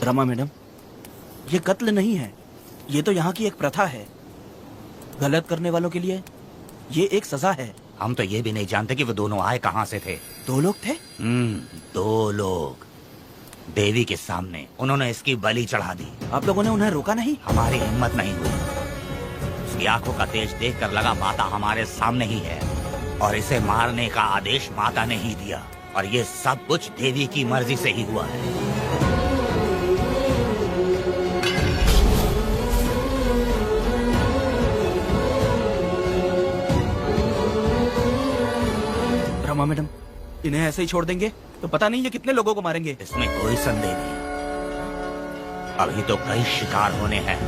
रमा मैडम, ये कत्ल नहीं है, ये तो यहाँ की एक प्रथा है। गलत करने वालों के लिए ये एक सजा है। हम तो ये भी नहीं जानते कि वो दोनों आए कहाँ से थे। 2 लोग थे? 2 लोग देवी के सामने उन्होंने इसकी बलि चढ़ा दी। आप लोगों ने उन्हें रोका नहीं? हमारी हिम्मत नहीं हुई। उसकी आंखों का तेज देखकर लगा माता हमारे सामने ही है और इसे मारने का आदेश माता ने ही दिया और ये सब कुछ देवी की मर्जी से ही हुआ है। रमा मैडम, इन्हें ऐसे ही छोड़ देंगे तो पता नहीं ये कितने लोगों को मारेंगे। इसमें कोई संदेह नहीं। अभी तो कई शिकार होने हैं।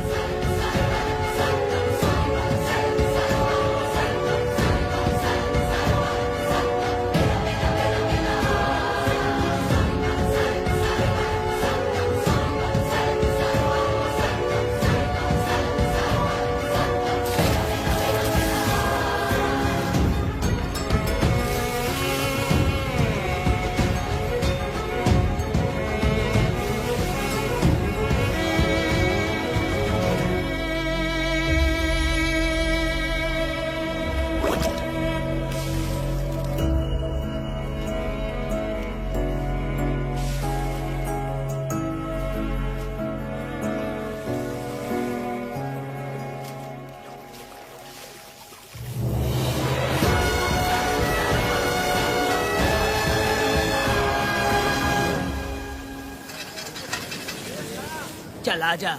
चल आजा।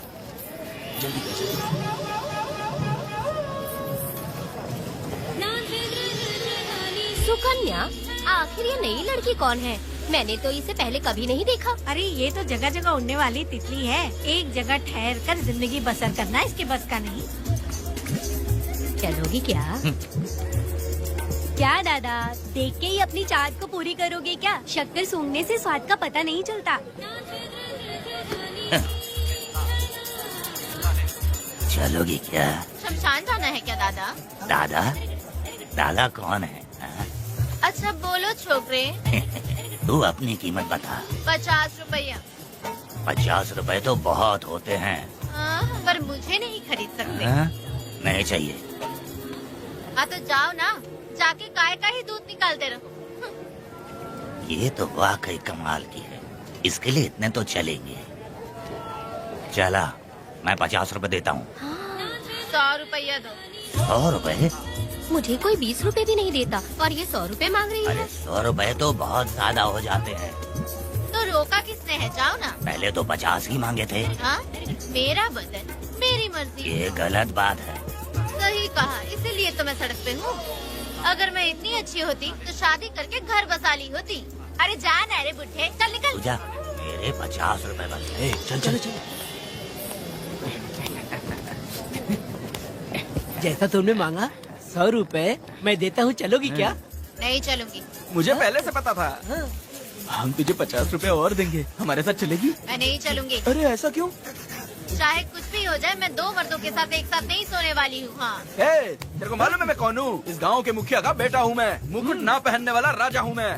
सुकन्या, आखिर ये नई लड़की कौन है? मैंने तो इसे पहले कभी नहीं देखा। अरे ये तो जगह जगह उड़ने वाली तितली है। एक जगह ठहर कर जिंदगी बसर करना इसके बस का नहीं। चलोगी क्या? क्या दादा, देख के ही अपनी चाट को पूरी करोगे क्या? शक्कर सूंघने से स्वाद का पता नहीं चलता। चलोगी क्या? शमशान जाना है क्या दादा? दादा? दादा कौन है? अच्छा बोलो छोकरे। तू अपनी कीमत बता। 50 रुपया। 50 रुपए तो बहुत होते हैं। पर मुझे नहीं खरीद सकते। नहीं चाहिए। हाँ तो जाओ ना, जाके गाय का ही दूध निकालते रहो। ये तो वाकई कमाल की है। इसके लिए इतने तो चलेंगे। चला, मैं 50 रुपए देता हूँ। 100 रुपया दो। 100 रुपए? मुझे कोई 20 रुपए भी नहीं देता और ये 100 रुपए मांग रही है। अरे 100 रुपए तो बहुत ज्यादा हो जाते हैं। तो रोका किसने है? जाओ ना। पहले तो 50 ही मांगे थे। हाँ? मेरा बदन, मेरी मर्जी। ये गलत बात है। सही कहा, इसीलिए तो मैं सड़क पे हूँ। अगर मैं इतनी अच्छी होती तो शादी करके घर बसा ली होती। अरे जा ना रे बुढ़े, चल निकल। पूजा, मेरे 50 रुपए बचे। चल चल चल। जैसा तुमने मांगा 100 रुपए मैं देता हूँ। चलोगी क्या? नहीं चलूंगी। मुझे पहले से पता था। हम तुझे 50 रुपए और देंगे। हमारे साथ चलेगी? मैं नहीं चलूंगी। अरे ऐसा क्यों? चाहे कुछ भी हो जाए, मैं 2 मर्दों के साथ एक साथ नहीं सोने वाली हूँ। हाँ। तेरे को मालूम है मैं कौन हूँ? इस गांव के मुखिया का बेटा हूँ मैं। मुकुट ना पहनने वाला राजा हूँ मैं।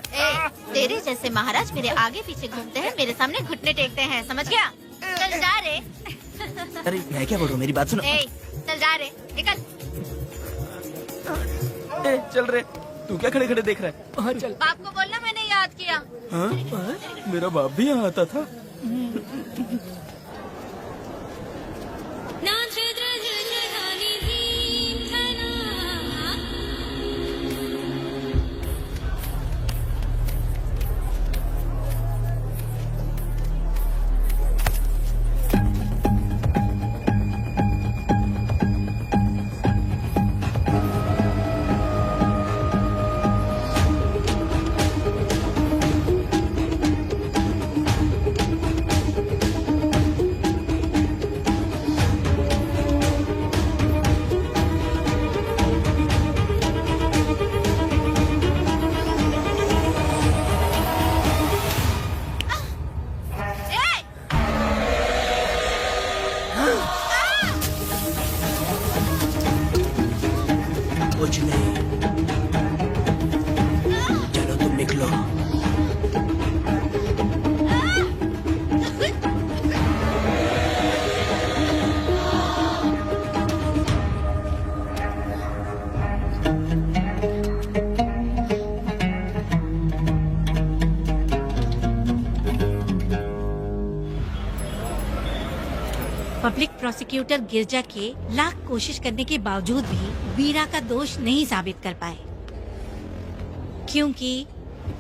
तेरे जैसे महाराज मेरे आगे पीछे घूमते हैं, मेरे सामने घुटने टेकते हैं, समझ गया? चल जा रे। अरे मैं क्या बोल रहा हूँ, मेरी बात सुनो। चल जा रे, निकल। चल रे, तू क्या खड़े खड़े देख रहा है? हाँ चल। बाप को बोलना मैंने याद किया। हाँ? मेरा बाप भी यहाँ आता था। कुछ नहीं। चलो तुम निकलो। पब्लिक प्रोसिक्यूटर गिरजा के लाख कोशिश करने के बावजूद भी वीरा का दोष नहीं साबित कर पाए, क्योंकि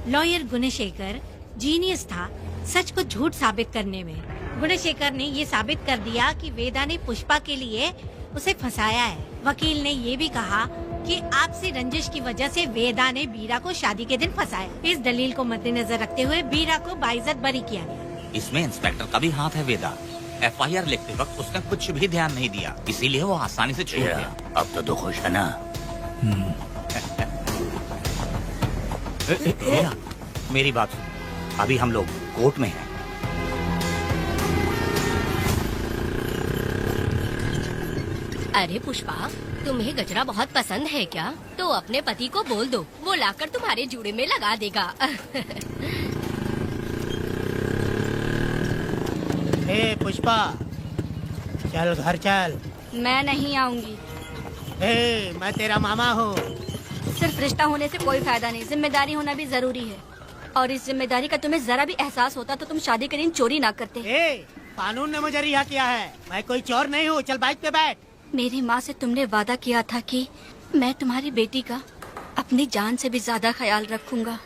लॉयर गुणशेखर जीनियस था सच को झूठ साबित करने में। गुणशेखर ने ये साबित कर दिया कि वेदा ने पुष्पा के लिए उसे फंसाया है। वकील ने ये भी कहा कि आपसी रंजिश की वजह से वेदा ने वीरा को शादी के दिन फंसाया। इस दलील को मद्देनजर रखते हुए वीरा को बाइज्जत बरी किया गया। इसमें इंस्पेक्टर का भी हाथ है वेदा। FIR लिखते वक्त उसने कुछ भी ध्यान नहीं दिया, इसीलिए वो आसानी से छूट गया। अब तो खुश है ना? मेरी बात सुन, अभी हम लोग कोर्ट में हैं। अरे पुष्पा, तुम्हें गजरा बहुत पसंद है क्या? तो अपने पति को बोल दो, वो लाकर तुम्हारे जूड़े में लगा देगा। हे पुष्पा, चल घर चल। मैं नहीं आऊंगी। हे, मैं तेरा मामा हूँ। सिर्फ रिश्ता होने से कोई फायदा नहीं, जिम्मेदारी होना भी जरूरी है। और इस जिम्मेदारी का तुम्हें जरा भी एहसास होता तो तुम शादी के दिन चोरी ना करते। कानून ने मुझे रिहा किया है, मैं कोई चोर नहीं हूँ। चल बाइक पे बैठ। मेरी माँ से तुमने वादा किया था कि मैं तुम्हारी बेटी का अपनी जान से भी ज्यादा ख्याल रखूंगा,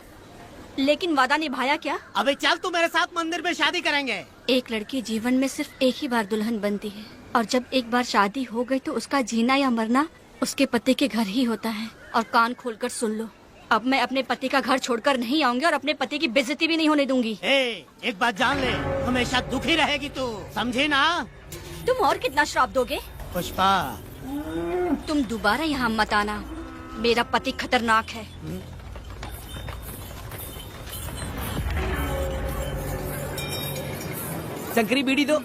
लेकिन वादा निभाया क्या? अबे चल, तू मेरे साथ मंदिर में शादी करेंगे। एक लड़की जीवन में सिर्फ एक ही बार दुल्हन बनती है, और जब एक बार शादी हो गई तो उसका जीना या मरना उसके पति के घर ही होता है। और कान खोलकर सुन लो, अब मैं अपने पति का घर छोड़कर नहीं आऊंगी और अपने पति की बेइज्जती भी नहीं होने दूंगी। एक बात जान ले, हमेशा दुखी रहेगी तू, समझी ना? तुम और कितना श्राप दोगे? पुष्पा, तुम दोबारा यहाँ मत आना, मेरा पति खतरनाक है। शंकरी बीड़ी दो।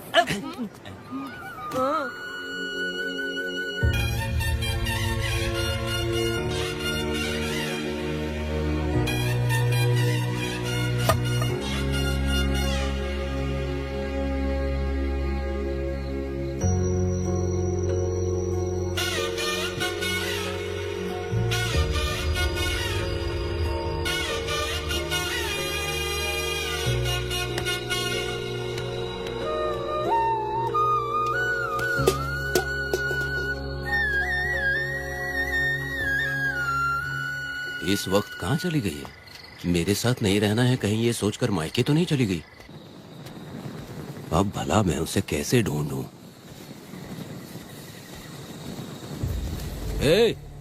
इस वक्त कहाँ चली गई है? मेरे साथ नहीं रहना है कहीं ये सोचकर मायके तो नहीं चली गई? अब भला मैं उसे कैसे ढूंढूं?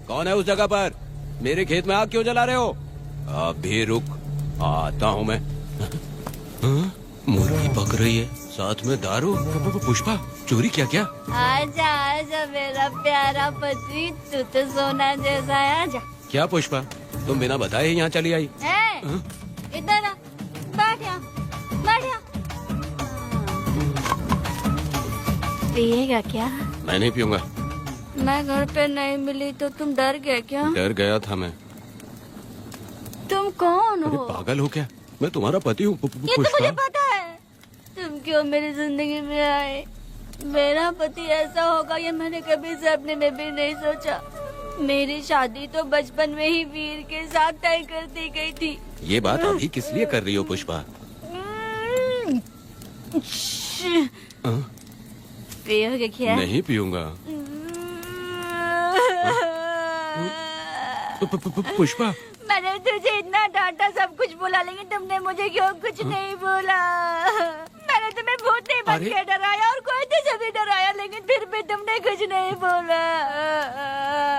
कौन है उस जगह पर? मेरे खेत में आग क्यों जला रहे हो? अभी रुक, आता हूँ मैं। मुर्गी पक रही है, साथ में दारू। पुष्पा, चोरी क्या? क्या? आजा आजा मेरा प्यारा पति, तू तो सोना जैसा है। आजा। क्या पुष्पा, तुम बिना बताए ही यहाँ चली आई? इधर आ, बैठ यहाँ, बैठ यहाँ। पिएगा क्या? मैं नहीं पीऊंगा। मैं घर पे नहीं मिली तो तुम डर गए क्या? डर गया था मैं। तुम कौन हो? पागल हो क्या? मैं तुम्हारा पति हूँ। ये तो मुझे पता है। तुम क्यों मेरी जिंदगी में आए? मेरा पति ऐसा होगा ये मैंने कभी सपने में भी नहीं सोचा। मेरी शादी तो बचपन में ही वीर के साथ तय कर दी गई थी। ये बात अभी किस लिए कर रही हो पुष्पा? पियोगे क्या? नहीं पीऊंगा। पुष्पा, मैंने तुझे इतना डांटा, सब कुछ बोला, लेकिन तुमने मुझे क्यों कुछ नहीं बोला? मैंने तुम्हें भूत नहीं बन के डराया और कोई तुझे भी डराया, लेकिन फिर भी तुमने कुछ नहीं बोला।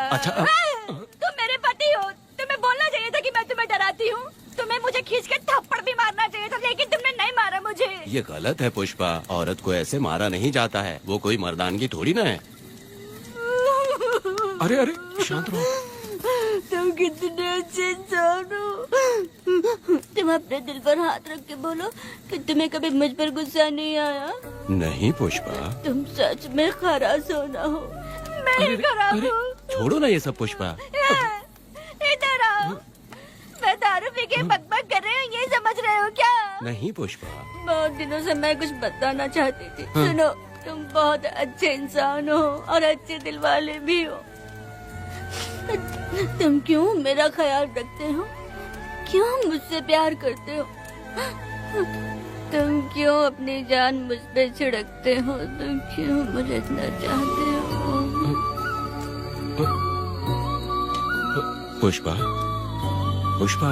अच्छा, तुम मेरे पति हो, तुम्हें बोलना चाहिए था कि मैं तुम्हें डराती हूँ। तुम्हें मुझे खींच के थप्पड़ भी मारना चाहिए था, लेकिन तुमने नहीं मारा मुझे। ये गलत है पुष्पा, औरत को ऐसे मारा नहीं जाता है, वो कोई मर्दानगी थोड़ी ना है। अरे अरे शांत रहो। तुम कितने अच्छे इंसान हो। तुम अपने दिल पर हाथ रख के बोलो कि तुम्हें कभी मुझ पर गुस्सा नहीं आया। नहीं पुष्पा, तुम सच में खराब सोना हो। मैं खराब हूँ। छोड़ो ना ये सब पुष्पा। इधर आओ। मैं दारू पी के बकबक कर रही हूँ, ये समझ रहे हो क्या? नहीं पुष्पा, बहुत दिनों से मैं कुछ बताना चाहती थी। सुनो, तुम बहुत अच्छे इंसान हो और अच्छे दिल वाले भी हो। तुम क्यों मेरा ख्याल रखते हो? क्यों मुझसे प्यार करते हो? तुम क्यों अपनी जान मुझ पे छिड़कते हो? तुम क्यों मुझे इतना चाहते हो? पुष्पा, पुष्पा,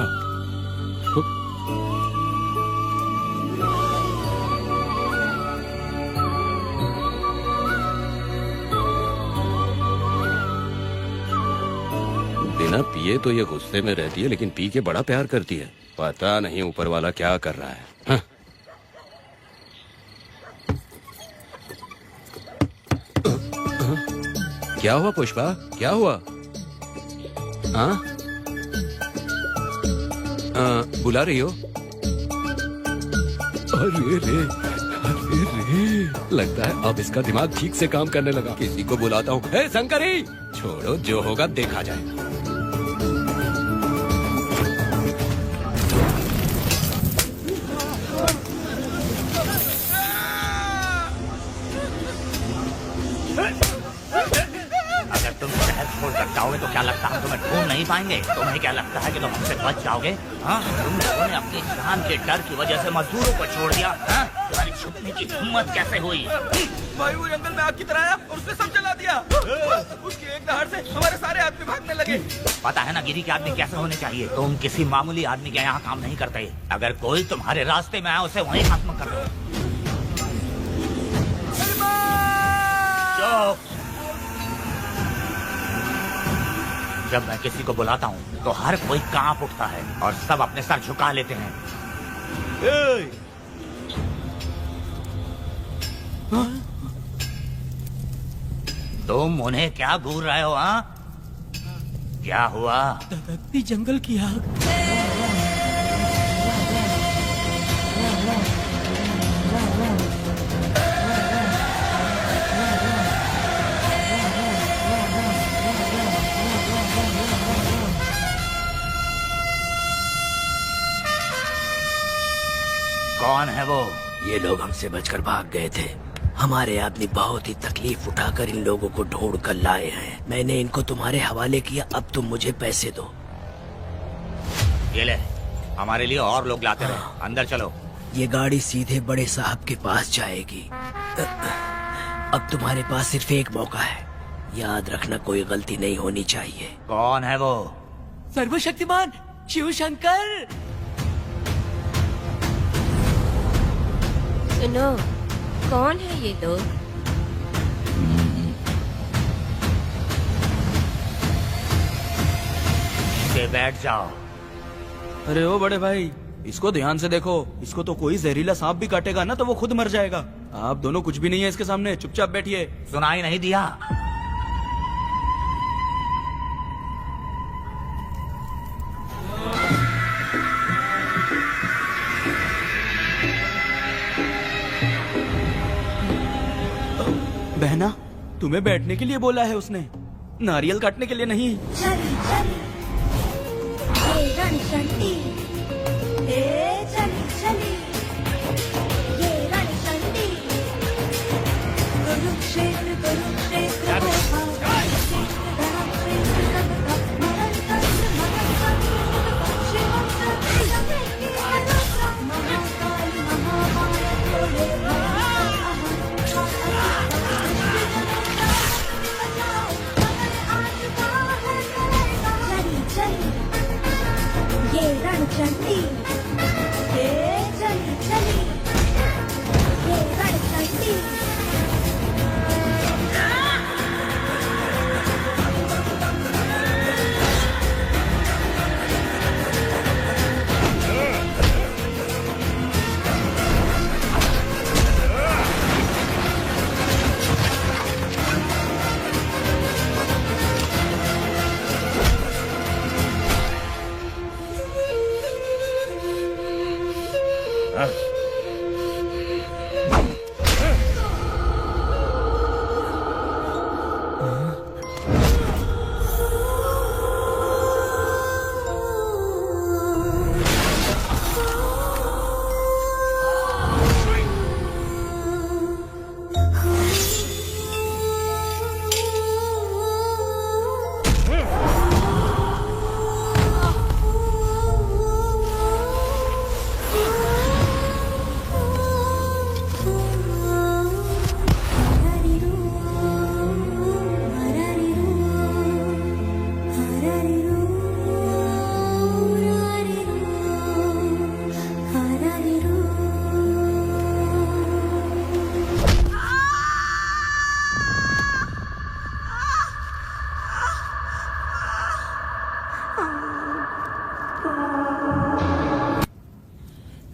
बिना पिए तो ये गुस्से में रहती है, लेकिन पी के बड़ा प्यार करती है। पता नहीं ऊपर वाला क्या कर रहा है। हाँ? क्या हुआ पुष्पा, क्या हुआ? हाँ? बुला रही हो? अरे रे, अरे रे, लगता है अब इसका दिमाग ठीक से काम करने लगा। किसी को बुलाता हूँ। हे शंकरी, छोड़ो, जो होगा देखा जाएगा। अगर तुम शहर छोड़कर जाओगे तो क्या लगता है हम तुम्हें ढूंढ नहीं पाएंगे? तुम्हें क्या लगता है कि तुम हमसे बच जाओगे? हाँ, तुम लोगों ने अपनी जान के डर की वजह से मजदूरों को छोड़ दिया। हाँ? तुम्हारी छुपने की हिम्मत कैसे हुई? भाई वो जंगल में आग की तरह आया और उसने सब जला दिया। उसके एक दहाड़ से हमारे सारे आदमी भागने लगे। पता है ना गिरी के आदमी कैसे होने चाहिए? तुम किसी मामूली आदमी के यहाँ काम नहीं करते। अगर कोई तुम्हारे रास्ते में आया उसे वहीं खत्म कर दो। जब मैं किसी को बुलाता हूँ तो हर कोई कांप उठता है और सब अपने सर झुका लेते हैं। तुम उन्हें क्या घूर रहे हो? हाँ, क्या हुआ? धधकती जंगल की आग। कौन है वो? ये लोग हमसे बचकर भाग गए थे। हमारे आदमी बहुत ही तकलीफ उठाकर इन लोगों को ढूंढ कर लाए हैं। मैंने इनको तुम्हारे हवाले किया, अब तुम मुझे पैसे दो। ये ले, हमारे लिए और लोग लाते रहे। अंदर चलो। ये गाड़ी सीधे बड़े साहब के पास जाएगी। अब तुम्हारे पास सिर्फ एक मौका है, याद रखना कोई गलती नहीं होनी चाहिए। कौन है वो? सर्वशक्तिमान शिव शंकर। सुनो, कौन है ये लोग? बैठ जाओ। अरे ओ बड़े भाई, इसको ध्यान से देखो। इसको तो कोई जहरीला सांप भी काटेगा ना तो वो खुद मर जाएगा। आप दोनों कुछ भी नहीं है इसके सामने, चुपचाप बैठिए। सुनाई नहीं दिया? बहना, तुम्हें बैठने के लिए बोला है उसने, नारियल काटने के लिए नहीं। चली चली ये रणचंडी, चली चली ये रणचंडी। कुरुक्षेत्र कुरुक्षेत्र रणचंडी, चली चली ये रणचंडी।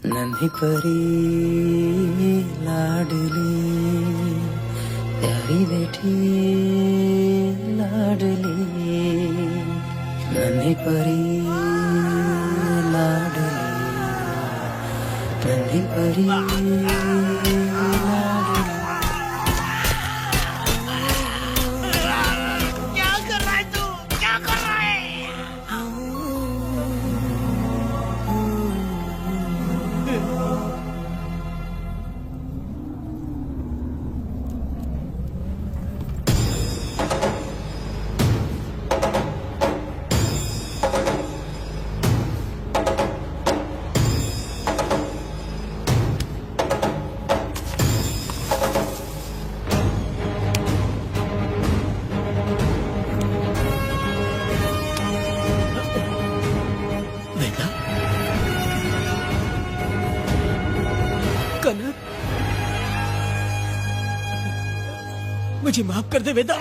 नन्ही परी लाडली प्यारी बेटी लाडली नन्ही परी लाडली नन्ही परी क्या कर रहा है तू? क्या कर रहा है? वेदा, कनक, मुझे माफ कर दे वेदा।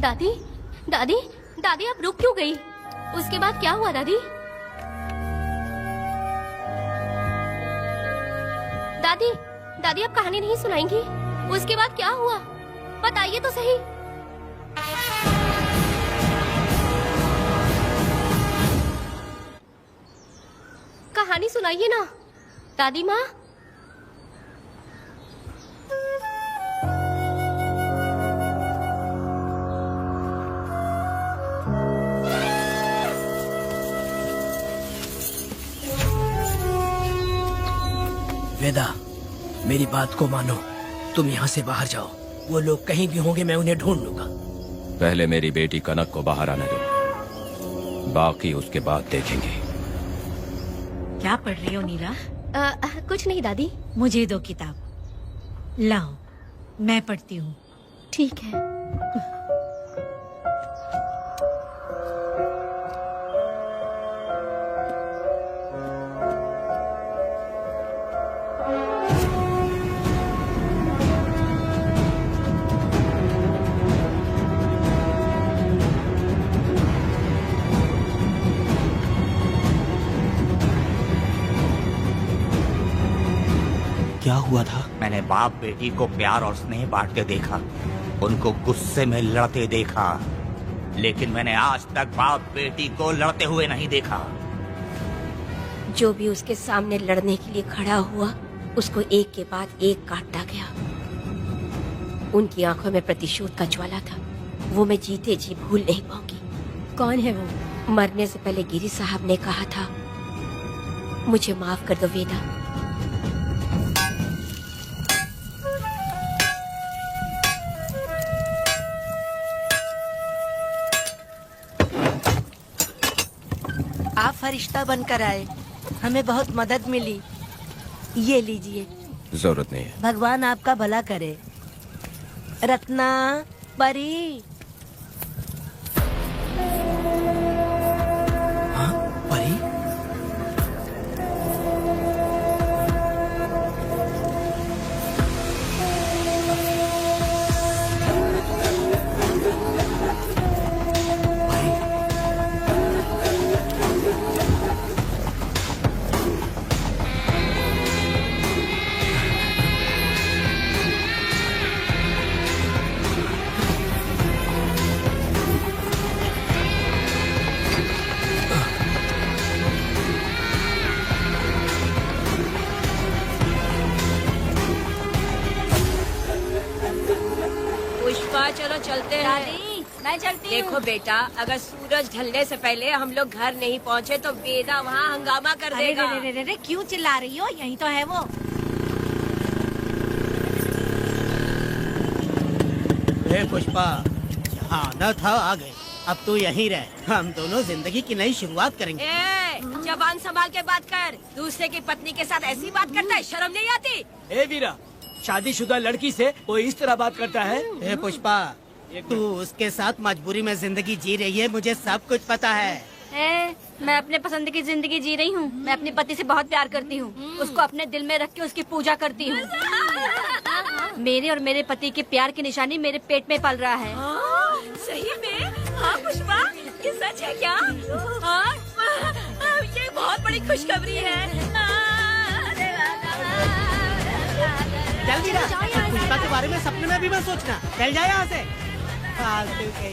दादी, दादी, दादी आप रुक क्यों गई? उसके बाद क्या हुआ दादी? दादी, दादी आप कहानी नहीं सुनाएंगी? उसके बाद क्या हुआ? बताइए तो सही। कहानी सुनाइए ना, दादी माँ। वेदा, मेरी बात को मानो, तुम यहाँ से बाहर जाओ। वो लोग कहीं भी होंगे, मैं उन्हें ढूंढ लूंगा। पहले मेरी बेटी कनक को बाहर आने दो, बाकी उसके बाद देखेंगे। क्या पढ़ रही हो नीला? कुछ नहीं दादी। मुझे दो किताब लाओ, मैं पढ़ती हूँ। ठीक है। क्या हुआ था? मैंने बाप बेटी को प्यार और स्नेह बांटते देखा, उनको गुस्से में लड़ते देखा, लेकिन मैंने आज तक बाप बेटी को लड़ते हुए नहीं देखा। जो भी उसके सामने लड़ने के लिए खड़ा हुआ, उसको एक के बाद एक काटता गया। उनकी आंखों में प्रतिशोध का ज्वाला था, वो मैं जीते जी भूल नहीं पाऊंगी। कौन है वो? मरने से पहले गिरी साहब ने कहा था, मुझे माफ कर दो वेदा। आप फरिश्ता बनकर आए, हमें बहुत मदद मिली। ये लीजिए। जरूरत नहीं है। भगवान आपका भला करे। रत्ना, परी। हाँ, परी? चलो चलते हैं। दादी मैं चलती हूँ। देखो बेटा, अगर सूरज ढलने से पहले हम लोग घर नहीं पहुँचे तो वेदा वहाँ हंगामा कर अरे देगा। रे रे रे, क्यों चिल्ला रही हो? यही तो है वो। पुष्पा, यहाँ आना था आ गए। अब तू यहीं रह, हम दोनों जिंदगी की नई शुरुआत करेंगे। जबान संभाल के बात कर। दूसरे की पत्नी के साथ ऐसी बात करता है, शर्म नहीं आती? ए वीरा, शादीशुदा लड़की से कोई इस तरह बात करता है? ए पुष्पा, तू उसके साथ मजबूरी में जिंदगी जी रही है, मुझे सब कुछ पता है। मैं अपने पसंद की जिंदगी जी रही हूँ। मैं अपने पति से बहुत प्यार करती हूँ। उसको अपने दिल में रख के उसकी पूजा करती हूँ। मेरे और मेरे पति के प्यार की निशानी मेरे पेट में पल रहा है। सही में? हाँ पुष्पा, ये सच है क्या? हाँ, ये बहुत बड़ी खुशखबरी है। चल वीरा, पुष्पा के बारे में सपने में भी मत सोचना। चल जाए यहाँ से। फालतू के।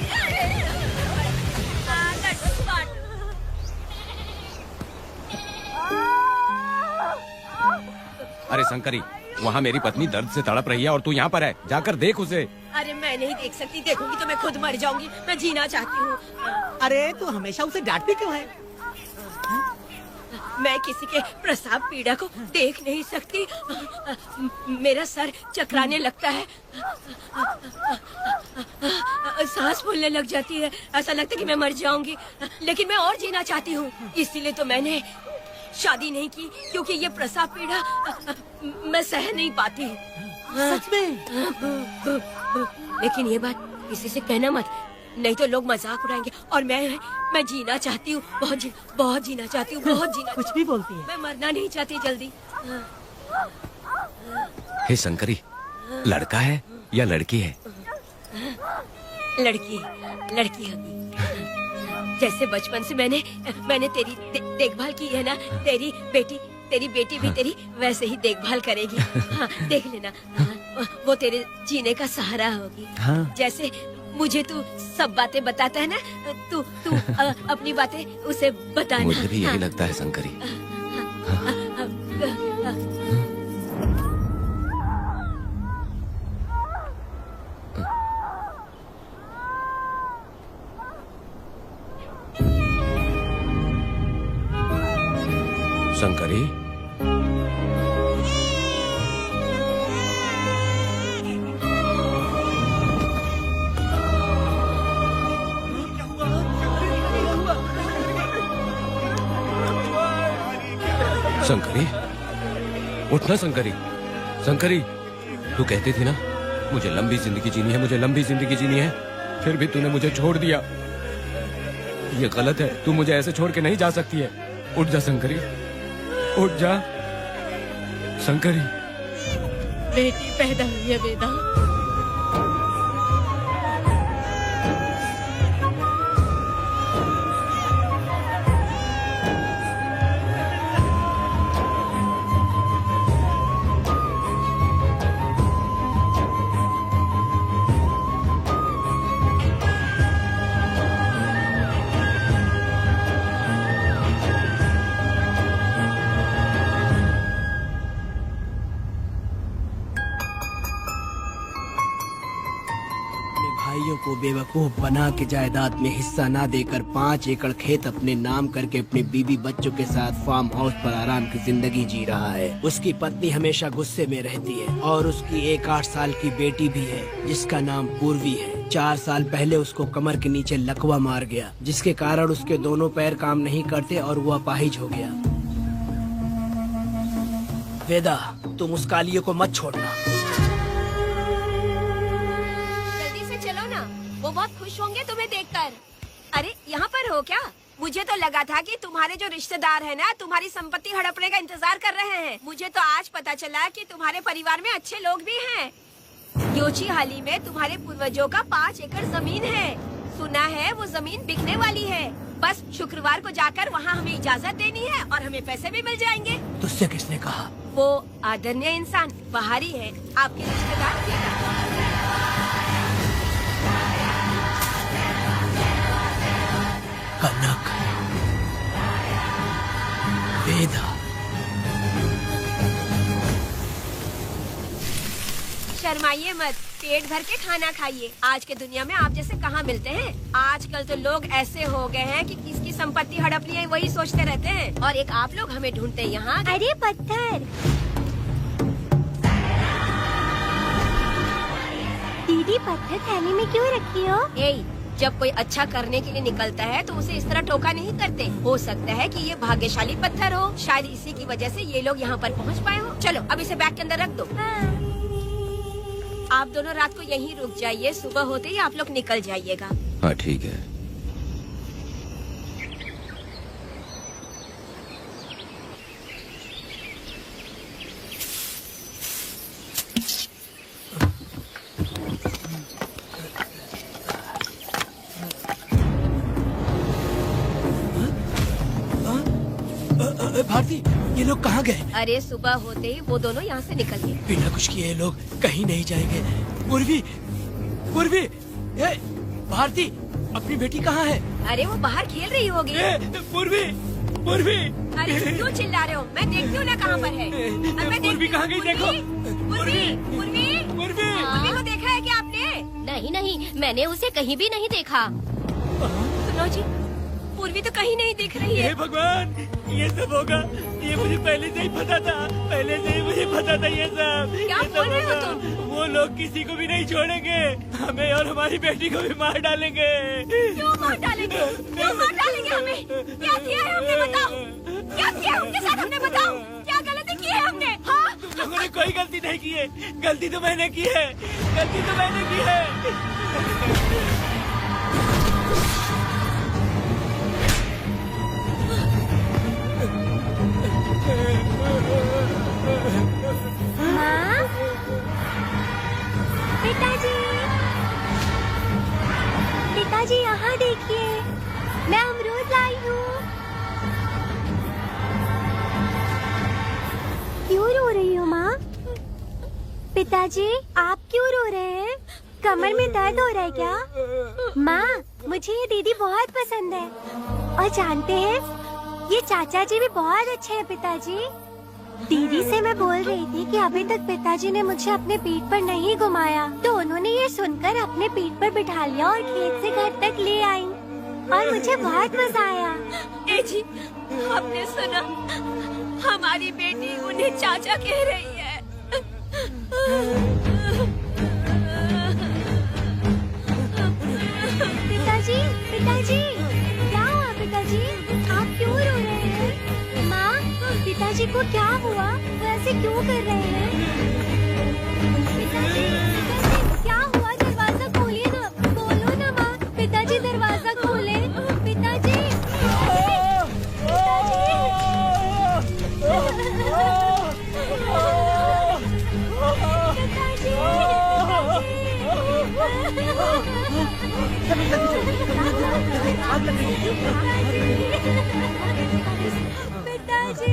अरे शंकरी, वहाँ मेरी पत्नी दर्द से तड़प रही है और तू यहाँ पर है। जाकर देख उसे। अरे मैं नहीं देख सकती, देखूंगी तो मैं खुद मर जाऊंगी। मैं जीना चाहती हूँ। अरे तू हमेशा उसे डांटती क्यों है? मैं किसी के प्रसाव पीड़ा को देख नहीं सकती। मेरा सर चकराने लगता है, सांस फूलने लग जाती है, ऐसा लगता है कि मैं मर जाऊंगी। लेकिन मैं और जीना चाहती हूँ, इसीलिए तो मैंने शादी नहीं की, क्योंकि ये प्रसाव पीड़ा मैं सह नहीं पाती। सच में? लेकिन ये बात किसी से कहना मत, नहीं तो लोग मजाक उड़ाएंगे। और मैं जीना चाहती हूँ, बहुत जीना चाहती हूँ, बहुत जीना। कुछ भी बोलती है। मैं मरना नहीं चाहती जल्दी। हे शंकरी, लड़का है या लड़की है? लड़की होगी। जैसे बचपन से मैंने तेरी देखभाल की है ना, तेरी बेटी भी तेरी वैसे ही देखभाल करेगी। हाँ, देख लेना। हाँ, वो तेरे जीने का सहारा होगी। हाँ। जैसे मुझे तू सब बातें बताता है ना, तू अपनी बातें उसे बताना। मुझे भी यही हाँ। लगता है शंकरी। शंकरी, शंकरी, उठना शंकरी। शंकरी, तू कहती थी ना मुझे लंबी जिंदगी जीनी है, मुझे लंबी जिंदगी जीनी है, फिर भी तूने मुझे छोड़ दिया। ये गलत है, तू मुझे ऐसे छोड़ के नहीं जा सकती है। उठ जा शंकरी, उठ जा शंकरी। बेटी पैदा हुई है वेदा। भाइयों को बेवकूफ बना के जायदाद में हिस्सा ना देकर 5 एकड़ खेत अपने नाम करके अपनी बीवी बच्चों के साथ फार्म हाउस पर आराम की जिंदगी जी रहा है। उसकी पत्नी हमेशा गुस्से में रहती है और उसकी एक 8 साल की बेटी भी है जिसका नाम पूर्वी है। 4 साल पहले उसको कमर के नीचे लकवा मार गया, जिसके कारण उसके दोनों पैर काम नहीं करते और वो अपाहिज हो गया। वेदा, तुम उस कालिये को मत छोड़ना। वो बहुत खुश होंगे तुम्हें देखकर। अरे यहाँ पर हो क्या? मुझे तो लगा था कि तुम्हारे जो रिश्तेदार हैं ना, तुम्हारी संपत्ति हड़पने का इंतजार कर रहे हैं। मुझे तो आज पता चला कि तुम्हारे परिवार में अच्छे लोग भी हैं। योची हाली में तुम्हारे पूर्वजों का 5 एकड़ जमीन है। सुना है वो जमीन बिकने वाली है। बस शुक्रवार को जाकर वहाँ हमें इजाजत देनी है और हमें पैसे भी मिल जाएंगे। तुझसे किसने कहा? वो आदरणीय इंसान बाहरी है, आपके रिश्तेदार। कनक, वेदा। शर्माइए मत, पेट भर के खाना खाइए। आज के दुनिया में आप जैसे कहाँ मिलते हैं। आजकल तो लोग ऐसे हो गए हैं कि किसकी संपत्ति हड़प ली है वही सोचते रहते हैं, और एक आप लोग हमें ढूंढते हैं यहाँ। अरे पत्थर, दीदी पत्थर थैली में क्यों रखी हो? जब कोई अच्छा करने के लिए निकलता है तो उसे इस तरह टोका नहीं करते। हो सकता है कि ये भाग्यशाली पत्थर हो, शायद इसी की वजह से ये लोग यहाँ पर पहुँच पाए हो। चलो अब इसे बैग के अंदर रख दो। आप दोनों रात को यहीं रुक जाइए, सुबह होते ही आप लोग निकल जाइएगा। हाँ ठीक है। भारती, ये लोग कहाँ गए? अरे सुबह होते ही वो दोनों यहाँ से निकल गए। बिना कुछ किए ये लोग कहीं नहीं जाएंगे। पूर्वी, पूर्वी, भारती, अपनी बेटी कहाँ है? अरे वो बाहर खेल रही होगी। पूर्वी, पूर्वी। अरे क्यों चिल्ला रहे हो? मैं देखती हूँ ना कहाँ पर है। पूर्वी कहाँ गई? देखो। पूर्वी, पूर्वी, पूर्वी को देखा है क्या आपने? नहीं नहीं, मैंने उसे कहीं भी नहीं देखा। सुनो जी, पूर्वी तो कहीं नहीं दिख रही है। हे भगवान, ये सब होगा, ये मुझे पहले से ही पता था। पहले से ही मुझे पता था ये सब। क्या बोल रहे हो तुम? वो लोग किसी को भी नहीं छोड़ेंगे, हमें और हमारी बेटी को भी मार डालेंगे। क्यों मार डालेंगे? क्यों मार डालेंगे हमें? क्या किया है हमने, बताओ? क्या किया है उनके साथ हमने, बताओ? क्या गलती की है हमने? हाँ? तुम लोगों ने कोई गलती नहीं की है। गलती तो मैंने की है, गलती तो मैंने की है। माँ, पिताजी, पिताजी यहाँ देखिए, मैं अमरूद लाई हूँ। क्यों रो रही हो माँ? पिताजी, आप क्यों रो रहे हैं? कमर में दर्द हो रहा है क्या? माँ, मुझे ये दीदी बहुत पसंद है, और जानते हैं ये चाचा जी भी बहुत अच्छे हैं। पिताजी, दीदी से मैं बोल रही थी कि अभी तक पिताजी ने मुझे अपने पीठ पर नहीं घुमाया, तो उन्होंने ये सुनकर अपने पीठ पर बिठा लिया और खेत से घर तक ले आई, और मुझे बहुत मजा आया। ए जी, आपने सुना? हमारी बेटी उन्हें चाचा कह रही है। पिताजी, पिताजी, क्या हुआ पिताजी? आप क्यों रो रहे हैं? माँ, पिताजी को क्या हुआ? वो ऐसे क्यों कर रहे हैं? पिताजी, पिताजी, क्या हुआ? दरवाजा खोलिए ना, बोलो ना माँ। पिताजी दरवाजा खोले। पिताजी, पिताजी,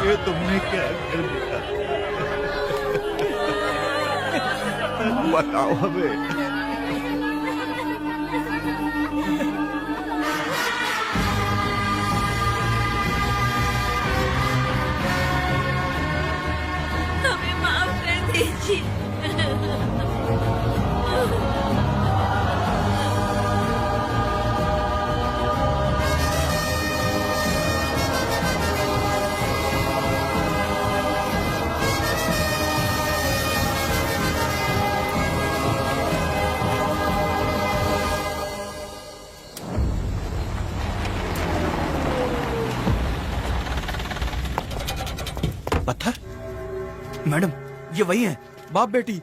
ये तुमने क्या कर दिया? बताओ हमें। हमें माफ कर दीजिए। पत्थर? मैडम, ये वही है, बाप बेटी।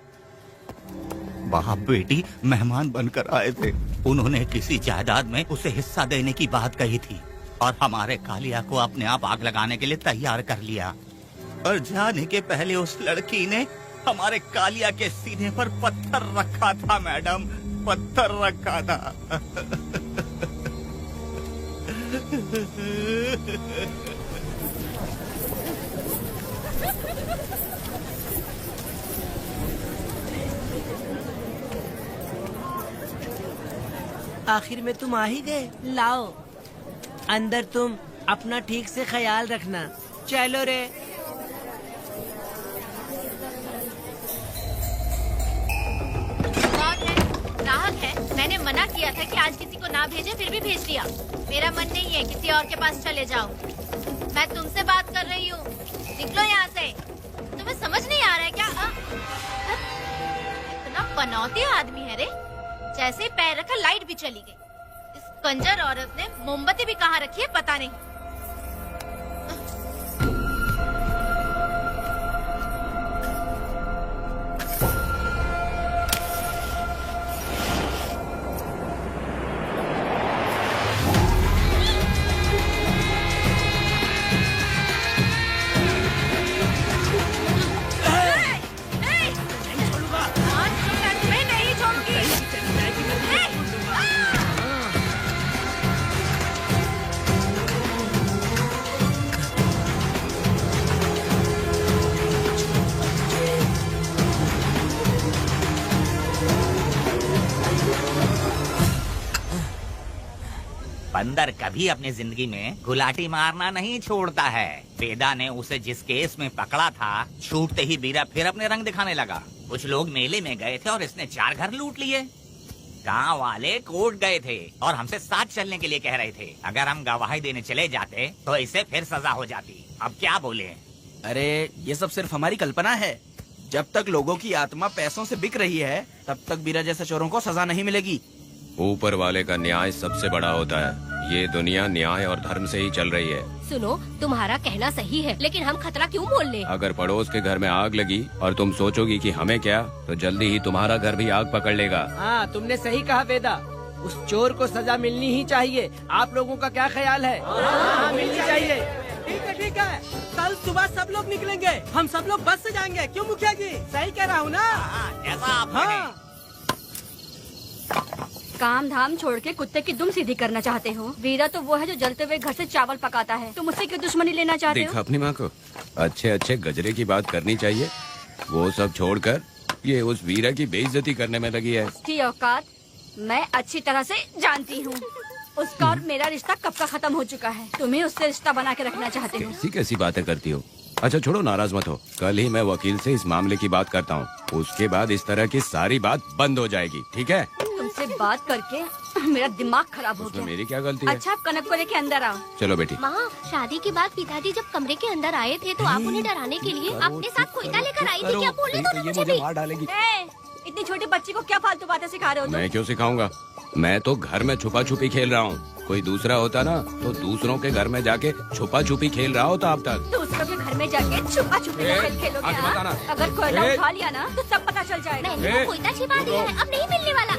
बाप बेटी मेहमान बनकर आए थे। उन्होंने किसी जायदाद में उसे हिस्सा देने की बात कही थी और हमारे कालिया को अपने आप आग लगाने के लिए तैयार कर लिया। और जाने के पहले उस लड़की ने हमारे कालिया के सीने पर पत्थर रखा था मैडम, पत्थर रखा था। आखिर में तुम आ ही गए। लाओ अंदर, तुम अपना ठीक से ख्याल रखना। चलो रे। ग्राहक है, मैंने मना किया था कि आज किसी को ना भेजे, फिर भी भेज दिया। मेरा मन नहीं है, किसी और के पास चले जाओ। मैं तुमसे बात कर रही हूँ, निकलो यहाँ से। तुम्हें समझ नहीं आ रहा है क्या? इतना पनौती आदमी है रे, जैसे ही पैर रखा लाइट भी चली गई। इस कंजर औरत ने मोमबत्ती भी कहाँ रखी है पता नहीं। बंदर कभी अपनी जिंदगी में गुलाटी मारना नहीं छोड़ता है। वेदा ने उसे जिस केस में पकड़ा था, छूटते ही वीरा फिर अपने रंग दिखाने लगा। कुछ लोग मेले में गए थे और इसने 4 घर लूट लिए। गांव वाले कोर्ट गए थे और हमसे साथ चलने के लिए कह रहे थे। अगर हम गवाही देने चले जाते तो इसे फिर सजा हो जाती। अब क्या बोले? अरे ये सब सिर्फ हमारी कल्पना है। जब तक लोगों की आत्मा पैसों से बिक रही है, तब तक वीरा जैसे चोरों को सजा नहीं मिलेगी। ऊपर वाले का न्याय सबसे बड़ा होता है। ये दुनिया न्याय और धर्म से ही चल रही है। सुनो, तुम्हारा कहना सही है, लेकिन हम खतरा क्यों मोल ले? अगर पड़ोस के घर में आग लगी और तुम सोचोगी कि हमें क्या, तो जल्दी ही तुम्हारा घर भी आग पकड़ लेगा। हाँ, तुमने सही कहा वेदा। उस चोर को सजा मिलनी ही चाहिए। आप लोगों का क्या ख्याल है? हाँ, मिलनी चाहिए। ठीक है। कल सुबह सब लोग निकलेंगे। हम सब लोग बस से जाएंगे। क्यों मुखिया जी? सही कह रहा हूँ ना? जैसा आप कहें। काम धाम छोड़ के कुत्ते की दुम सीधी करना चाहते हो। वीरा तो वो है जो जलते हुए घर से चावल पकाता है। तुम उससे क्यों दुश्मनी लेना चाहते हो? देखा अपनी माँ को, अच्छे अच्छे गजरे की बात करनी चाहिए। वो सब छोड़कर ये उस वीरा की बेइज्जती करने में लगी है। उसकी औकात मैं अच्छी तरह से जानती हूँ। उसका और मेरा रिश्ता कब का खत्म हो चुका है। तुम्हें उससे रिश्ता बना के रखना चाहते हो। कैसी कैसी बातें करती हो। अच्छा छोड़ो, नाराज मत हो। कल ही मैं वकील से इस मामले की बात करता हूँ। उसके बाद इस तरह की सारी बात बंद हो जाएगी, ठीक है? तुमसे बात करके मेरा दिमाग खराब हो गया। मेरी क्या गलती है? अच्छा, आप कनक को लेके अंदर आओ। चलो बेटी। माँ, शादी के बाद पिताजी जब कमरे के अंदर आए थे तो आप उन्हें डराने के लिए अपने साथ कोयता लेकर आई थी। क्या बोले तो मुझे भी? मार डालेगी। इतनी छोटी बच्ची को क्या फालतू बातें सिखा रहे हो तुम? मैं क्यों सिखाऊंगा? मैं तो घर में छुपा छुपी खेल रहा हूँ। कोई दूसरा होता ना तो दूसरों के घर में जाके छुपा छुपी खेल रहा होता अब तक। दूसरों के घर में जाके छुपा छुपी खेल खेलोगे? हाँ? अगर कोयला उठा लिया ना तो सब पता चल जाएगा। मैंने वो कोयता छिपा दिया है, अब नहीं मिलने वाला।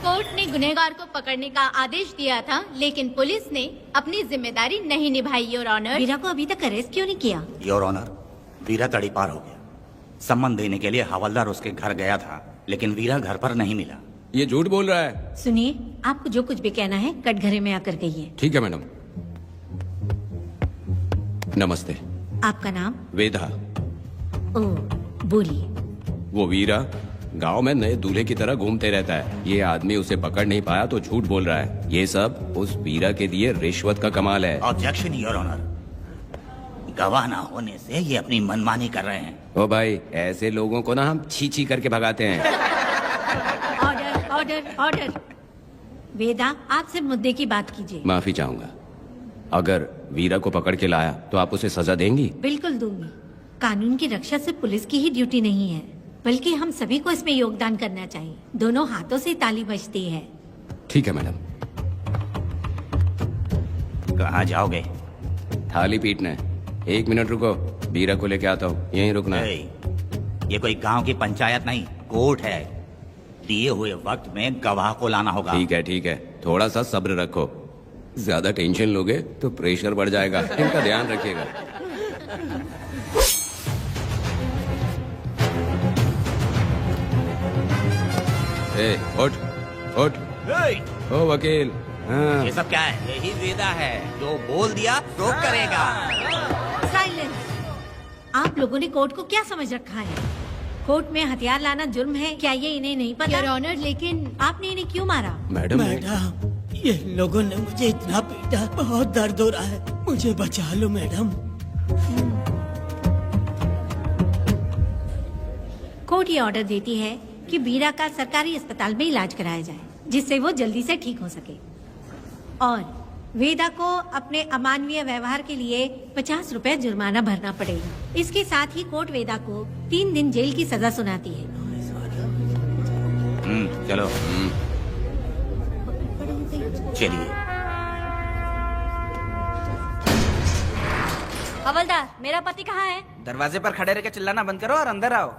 कोर्ट ने गुनहगार को पकड़ने का आदेश दिया था, लेकिन पुलिस ने अपनी जिम्मेदारी नहीं निभाई। योर ऑनर, वीरा को अभी तक अरेस्ट क्यों नहीं किया? योर ऑनर, वीरा तड़ी पार हो गया। सम्मान देने के लिए हवलदार उसके घर गया था, लेकिन वीरा घर पर नहीं मिला। ये झूठ बोल रहा है। सुनिए, आपको जो कुछ भी कहना है कटघरे में आकर कहिए। ठीक है मैडम। नमस्ते। आपका नाम? वेदा। ओह, बोलिए। वो वीरा गांव में नए दूल्हे की तरह घूमते रहता है। ये आदमी उसे पकड़ नहीं पाया तो झूठ बोल रहा है। ये सब उस वीरा के दिए रिश्वत का कमाल है। Objection your honour. गवाह ना होने से ये अपनी मनमानी कर रहे हैं। ओ भाई, ऐसे लोगों को ना हम छी छी करके भगाते हैं। Order order order. वेदा, आपसे मुद्दे की बात कीजिए। माफी चाहूंगा। अगर वीरा को पकड़ के लाया तो आप उसे सजा देंगी? बिल्कुल दूंगी। कानून की रक्षा सिर्फ पुलिस की ही ड्यूटी नहीं है, बल्कि हम सभी को इसमें योगदान करना चाहिए। दोनों हाथों से ताली बजती है। ठीक है मैडम। कहाँ जाओगे? थाली पीटना है। 1 मिनट रुको। बीरा को लेके आता हूँ, यहीं रुकना है। ये कोई गांव की पंचायत नहीं, कोर्ट है। दिए हुए वक्त में गवाह को लाना होगा। ठीक है, थोड़ा सा सब्र रखो। ज्यादा टेंशन लोगे तो प्रेशर बढ़ जाएगा, इनका ध्यान रखिएगा। उठ ओ वकील। हाँ। ये सब क्या है? यही वेदा है, जो बोल दिया तो करेगा। साइलेंस। आप लोगों ने कोर्ट को क्या समझ रखा है? कोर्ट में हथियार लाना जुर्म है, क्या ये इन्हें नहीं पता? योर ऑनर, लेकिन आपने इन्हें क्यों मारा? मैडम, ये लोगों ने मुझे इतना पीटा, बहुत दर्द हो रहा है, मुझे बचा लो मैडम। कोर्ट ये ऑर्डर देती है कि बीरा का सरकारी अस्पताल में इलाज कराया जाए, जिससे वो जल्दी से ठीक हो सके, और वेदा को अपने अमानवीय व्यवहार के लिए 50 रुपए जुर्माना भरना पड़ेगा। इसके साथ ही कोर्ट वेदा को 3 दिन जेल की सजा सुनाती है। चलो चलिए। हवलदार, मेरा पति कहाँ है? दरवाजे पर खड़े रह के चिल्लाना बंद करो और अंदर आओ।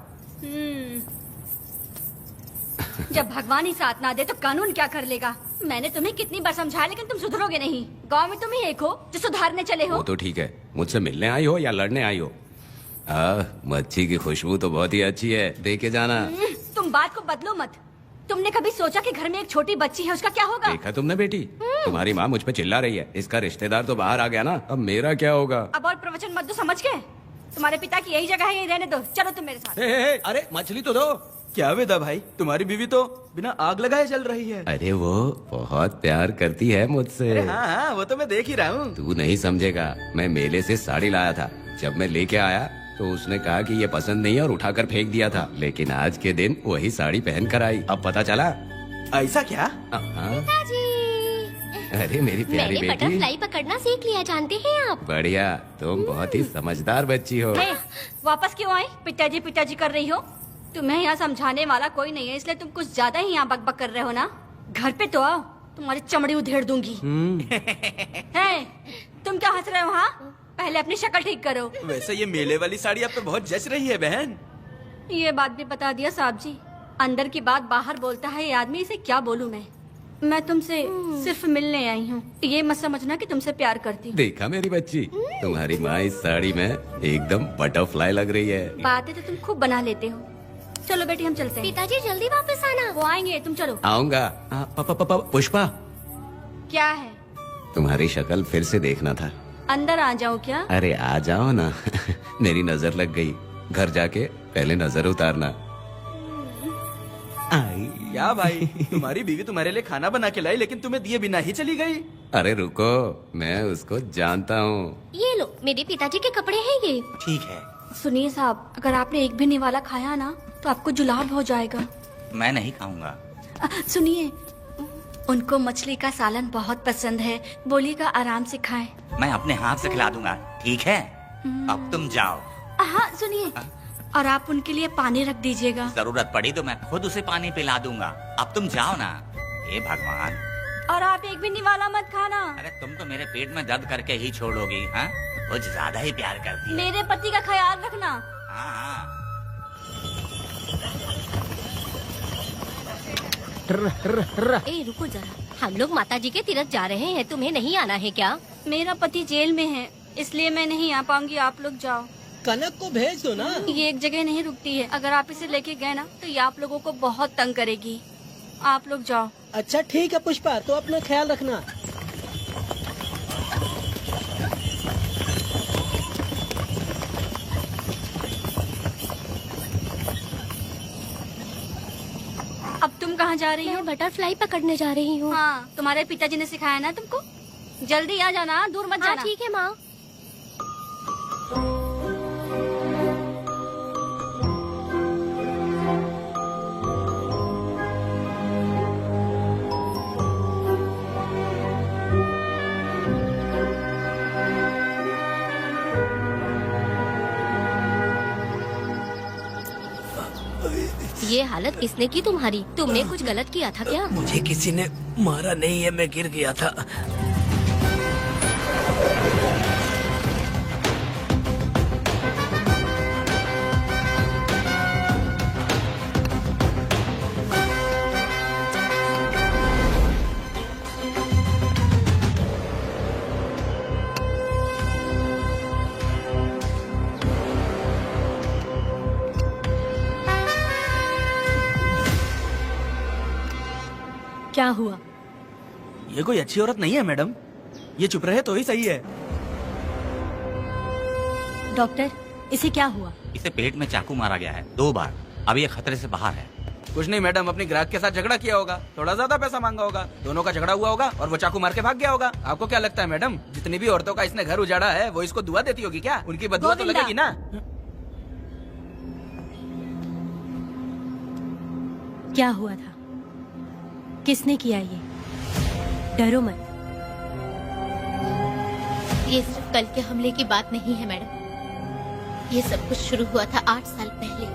जब भगवान ही साथ ना दे तो कानून क्या कर लेगा? मैंने तुम्हें कितनी बार समझाया, लेकिन तुम सुधरोगे नहीं। गांव में तुम ही एक हो जो सुधारने चले हो। वो तो ठीक है, मुझसे मिलने आई हो या लड़ने आई हो? मच्छी की खुशबू तो बहुत ही अच्छी है, दे के जाना। तुम बात को बदलो मत। तुमने कभी सोचा कि घर में एक छोटी बच्ची है, उसका क्या होगा? देखा तुमने बेटी, तुम्हारी माँ मुझ पे चिल्ला रही है, इसका रिश्तेदार तो बाहर आ गया ना, अब मेरा क्या होगा? अब और प्रवचन मत दो, समझ गए? तुम्हारे पिता की यही जगह है, यही रहने दो। चलो तुम मेरे साथ। अरे मछली तो दो। क्या वेदा भाई, तुम्हारी बीवी तो बिना आग लगाए चल रही है। अरे वो बहुत प्यार करती है मुझसे। हाँ, वो तो मैं देख ही रहा हूँ। तू नहीं समझेगा, मैं मेले से साड़ी लाया था, जब मैं लेके आया तो उसने कहा कि ये पसंद नहीं है और उठाकर फेंक दिया था, लेकिन आज के दिन वही साड़ी पहन कर आई। अब पता चला। ऐसा क्या? अरे मेरी प्यारी मैंने बेटी, बटरफ्लाई पकड़ना सीख लिया, जानते हैं आप? बढ़िया, तुम बहुत ही समझदार बच्ची हो। वापस क्यों आई? पिताजी कर रही हो? तुम्हें यहाँ समझाने वाला कोई नहीं है, इसलिए तुम कुछ ज्यादा ही यहाँ बकबक कर रहे हो ना। घर पे तो आओ, तुम्हारी चमड़ी उधेड़ दूंगी। है, तुम क्या हंस रहे हो? हाँ, पहले अपनी शक्ल ठीक करो। वैसे ये मेले वाली साड़ी आप पे बहुत जच रही है बहन। ये बात भी बता दिया साहब जी, अंदर की बात बाहर बोलता है ये आदमी, इसे क्या बोलूं मैं तुमसे सिर्फ मिलने आई हूँ, ये मत समझना कि तुमसे प्यार करती हूँ। देखा मेरी बच्ची, तुम्हारी माँ इस साड़ी में एकदम बटरफ्लाई लग रही है। बातें तो तुम खूब बना लेते हो। चलो बेटी हम चलते हैं। पिताजी जल्दी वापस आना। वो आएंगे, तुम चलो। आऊंगा। पुष्पा, क्या है? तुम्हारी शक्ल फिर से देखना था। अंदर आ जाओ क्या? अरे आ जाओ ना। मेरी नजर लग गई, घर जाके पहले नजर उतारना। क्या भाई, तुम्हारी बीवी तुम्हारे लिए खाना बना के लाई, लेकिन तुम्हें दिए बिना ही चली गई। अरे रुको, मैं उसको जानता हूँ। ये लो, मेरे पिताजी के कपड़े हैं ये। ठीक है। सुनिए साहब, अगर आपने एक भी निवाला खाया ना तो आपको जुलाब हो जाएगा। मैं नहीं खाऊंगा। सुनिए, उनको मछली का सालन बहुत पसंद है, बोलिएगा आराम से खाएं। मैं अपने हाथ से खिला दूंगा, ठीक है? अब तुम जाओ। हाँ सुनिए, और आप उनके लिए पानी रख दीजिएगा। जरूरत पड़ी तो मैं खुद उसे पानी पिला दूंगा। अब तुम जाओ ना। हे भगवान। और आप एक भी निवाला मत खाना। अरे तुम तो मेरे पेट में दर्द करके ही छोड़ोगी। हाँ, कुछ ज्यादा ही प्यार करती है। मेरे पति का ख्याल रखना। हाँ। ए रुको जरा, हम लोग माताजी के तीर्थ जा रहे हैं, तुम्हें नहीं आना है क्या? मेरा पति जेल में है, इसलिए मैं नहीं आ पाऊंगी, आप लोग जाओ। कनक को भेज दो ना। ये एक जगह नहीं रुकती है, अगर आप इसे लेके गए ना तो ये आप लोगों को बहुत तंग करेगी। आप लोग जाओ। अच्छा ठीक है पुष्पा, तो अपना ख्याल रखना। अब तुम कहाँ जा रही हो? बटरफ्लाई पकड़ने जा रही हूँ। हाँ, तुम्हारे पिताजी ने सिखाया ना तुमको। जल्दी आ जाना, दूर मत जाना। ठीक है माँ। ये हालत किसने की तुम्हारी? तुमने कुछ गलत किया था क्या? मुझे किसी ने मारा नहीं है, मैं गिर गया था। क्या हुआ? ये कोई अच्छी औरत नहीं है मैडम, ये चुप रहे तो ही सही है। डॉक्टर, इसे क्या हुआ? इसे पेट में चाकू मारा गया है 2 बार। अब ये खतरे से बाहर है। कुछ नहीं मैडम, अपनी ग्राहक के साथ झगड़ा किया होगा, थोड़ा ज्यादा पैसा मांगा होगा, दोनों का झगड़ा हुआ होगा और वो चाकू मार के भाग गया होगा। आपको क्या लगता है मैडम, जितनी भी औरतों का इसने घर उजाड़ा है वो इसको दुआ देती होगी क्या? उनकी बदुआ तो गोविंदा। लगेगी ना। क्या हुआ था? किसने किया ये? डरो मत। ये सिर्फ कल के हमले की बात नहीं है मैडम, ये सब कुछ शुरू हुआ था 8 साल पहले।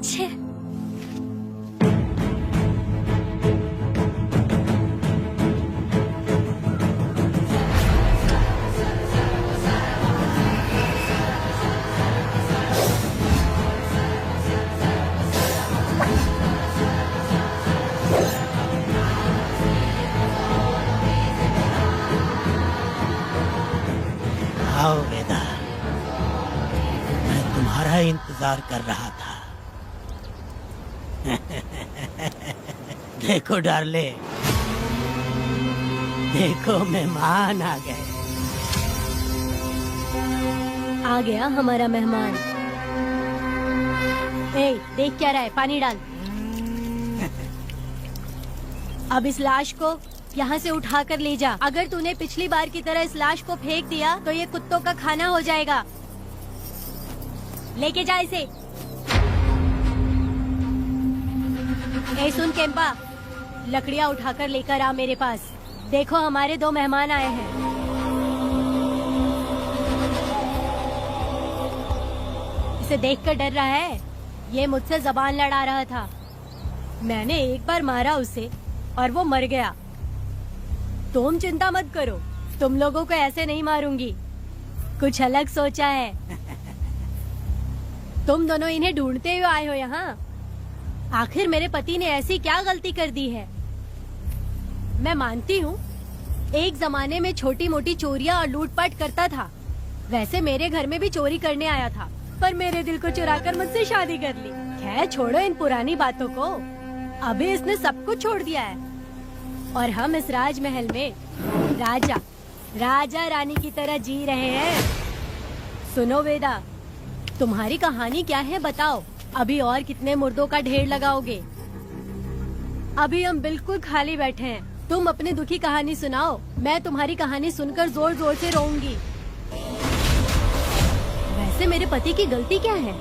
छे, आओ वेदा, मैं तुम्हारा इंतजार कर रहा था। देखो डार्ले, देखो मेहमान आ गए। आ गया हमारा मेहमान। ए, देख क्या रहा है? पानी डाल। अब इस लाश को यहाँ से उठा कर ले जा। अगर तूने पिछली बार की तरह इस लाश को फेंक दिया तो ये कुत्तों का खाना हो जाएगा। लेके जा इसे। ए सुन केम्पा, लकड़ियाँ उठाकर लेकर आ मेरे पास। देखो हमारे 2 मेहमान आए हैं। इसे देखकर डर रहा है? ये मुझसे जबान लड़ा रहा था। मैंने एक बार मारा उसे और वो मर गया। तुम चिंता मत करो, तुम लोगों को ऐसे नहीं मारूंगी। कुछ अलग सोचा है। तुम दोनों इन्हें ढूंढते हुए आए हो यहाँ। आखिर मेरे पति ने ऐसी क्या गलती कर दी है? मैं मानती हूँ एक जमाने में छोटी मोटी चोरियाँ और लूटपाट करता था, वैसे मेरे घर में भी चोरी करने आया था, पर मेरे दिल को चुराकर मुझसे शादी कर ली। खैर छोड़ो इन पुरानी बातों को, अभी इसने सब कुछ छोड़ दिया है और हम इस राजमहल में राजा रानी की तरह जी रहे हैं। सुनो वेदा, तुम्हारी कहानी क्या है बताओ? अभी और कितने मुर्दों का ढेर लगाओगे? अभी हम बिल्कुल खाली बैठे हैं। तुम अपनी दुखी कहानी सुनाओ, मैं तुम्हारी कहानी सुनकर जोर जोर से रोऊंगी। वैसे मेरे पति की गलती क्या है?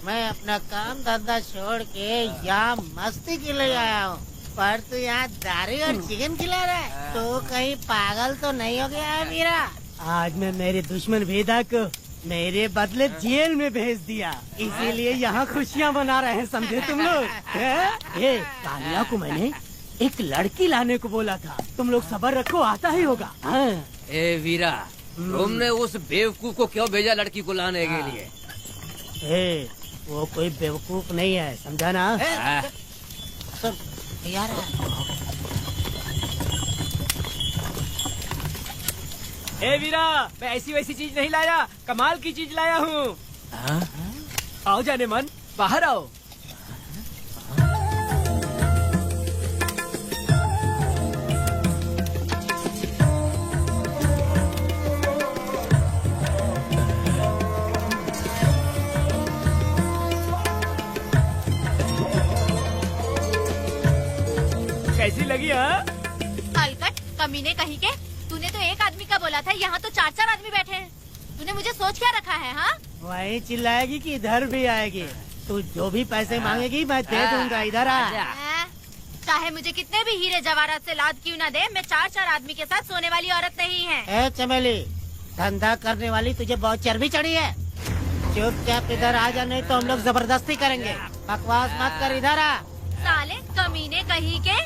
मैं अपना काम धंधा छोड़ के यहाँ मस्ती के लिए आया हूँ, पर तू यहाँ दारू और चिकन खिला रहा है। तो कहीं पागल तो नहीं हो गया है वीरा? आज मैं मेरे दुश्मन वेदा को मेरे बदले जेल में भेज दिया, इसीलिए यहाँ खुशियाँ मना रहे हैं, समझे तुम लोग? ये कालिया को मैंने एक लड़की लाने को बोला था, तुम लोग सब्र रखो, आता ही होगा। ए वीरा, तुमने उस बेवकूफ को क्यों भेजा लड़की को लाने के लिए? वो कोई बेवकूफ नहीं है, समझा ना? सब यार ए वीरा, मैं ऐसी वैसी चीज नहीं लाया, कमाल की चीज लाया हूँ। आओ जाने मन, बाहर आओ। कैसी लगी? हलकट कमीने कहीं के, तूने तो एक आदमी का बोला था, यहाँ तो 4-4 आदमी बैठे हैं। तूने मुझे सोच क्या रखा है? हाँ, वही चिल्लाएगी कि इधर भी आएगी। तू जो भी पैसे मांगेगी मैं दे दूंगा, इधर आ। चाहे मुझे कितने भी हीरे जवाहरात से लाद क्यों न दे, मैं 4 आदमी के साथ सोने वाली औरत नहीं है। ए चमेली, धंधा करने वाली तुझे बहुत चर्बी चढ़ी है। चुपचाप इधर आ जा, नहीं तो हम लोग जबरदस्ती करेंगे। बकवास मत कर, इधर आ। साले कमीने कहीं के,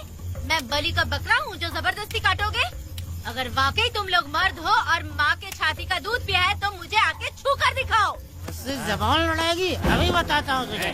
मैं बलि का बकरा हूँ जो जबरदस्ती काटोगे? अगर वाकई तुम लोग मर्द हो और माँ के छाती का दूध पिया है तो मुझे आके छू कर दिखाओ। उससे जबान लड़ाएगी, अभी बताता हूँ तुझे।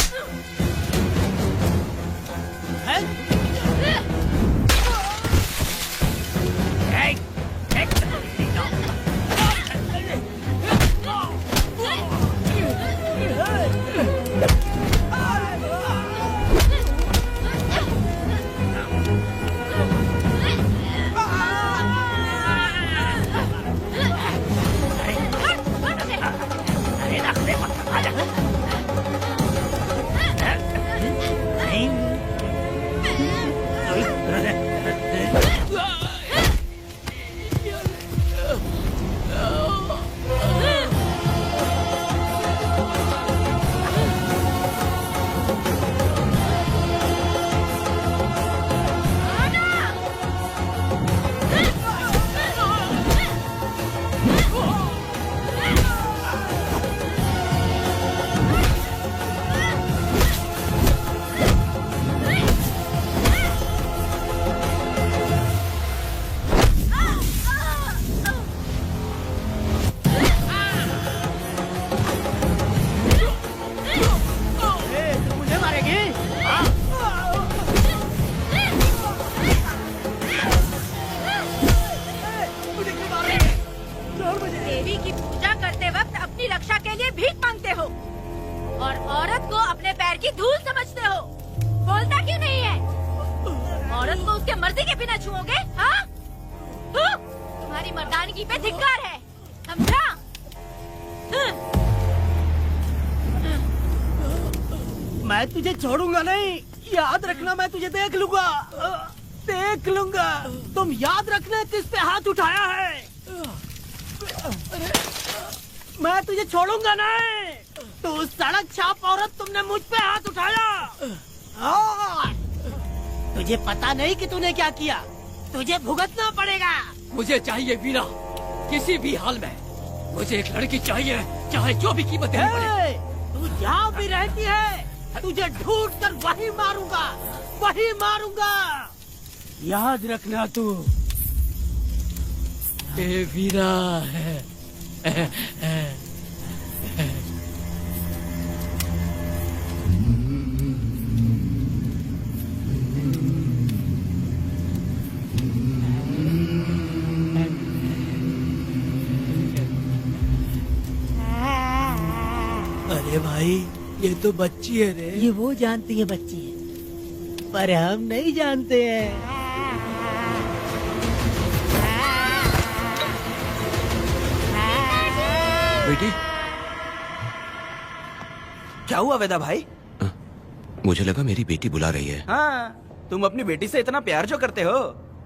देवी की पूजा करते वक्त अपनी रक्षा के लिए भीख मांगते हो और औरत को अपने पैर की धूल समझते हो। बोलता क्यों नहीं है? औरत को उसके मर्जी के बिना छुओगे? हाँ? तुम्हारी मर्दानगी पे धिक्कार है, समझा? मैं तुझे छोड़ूंगा नहीं, याद रखना। मैं तुझे देख लूंगा, देख लूंगा। तुम याद रखना किस पे हाथ उठाया है। मैं तुझे छोड़ूंगा नहीं। तू सड़क छाप औरत, तुमने मुझ पे हाथ उठाया। तुझे पता नहीं कि तूने क्या किया, तुझे भुगतना पड़ेगा। मुझे चाहिए वीरा, किसी भी हाल में मुझे एक लड़की चाहिए, चाहे जो भी कीमत देनी पड़े। तू जहाँ भी रहती है, तुझे ढूंढ कर वही मारूंगा, वही मारूंगा। याद रखना तू। ए वीरा है। अरे भाई, ये तो बच्ची है रे। ये वो जानती है बच्ची है, पर हम नहीं जानते हैं। बेटी, क्या हुआ वेदा भाई? मुझे लगा मेरी बेटी बुला रही है। हाँ, तुम अपनी बेटी से इतना प्यार जो करते हो,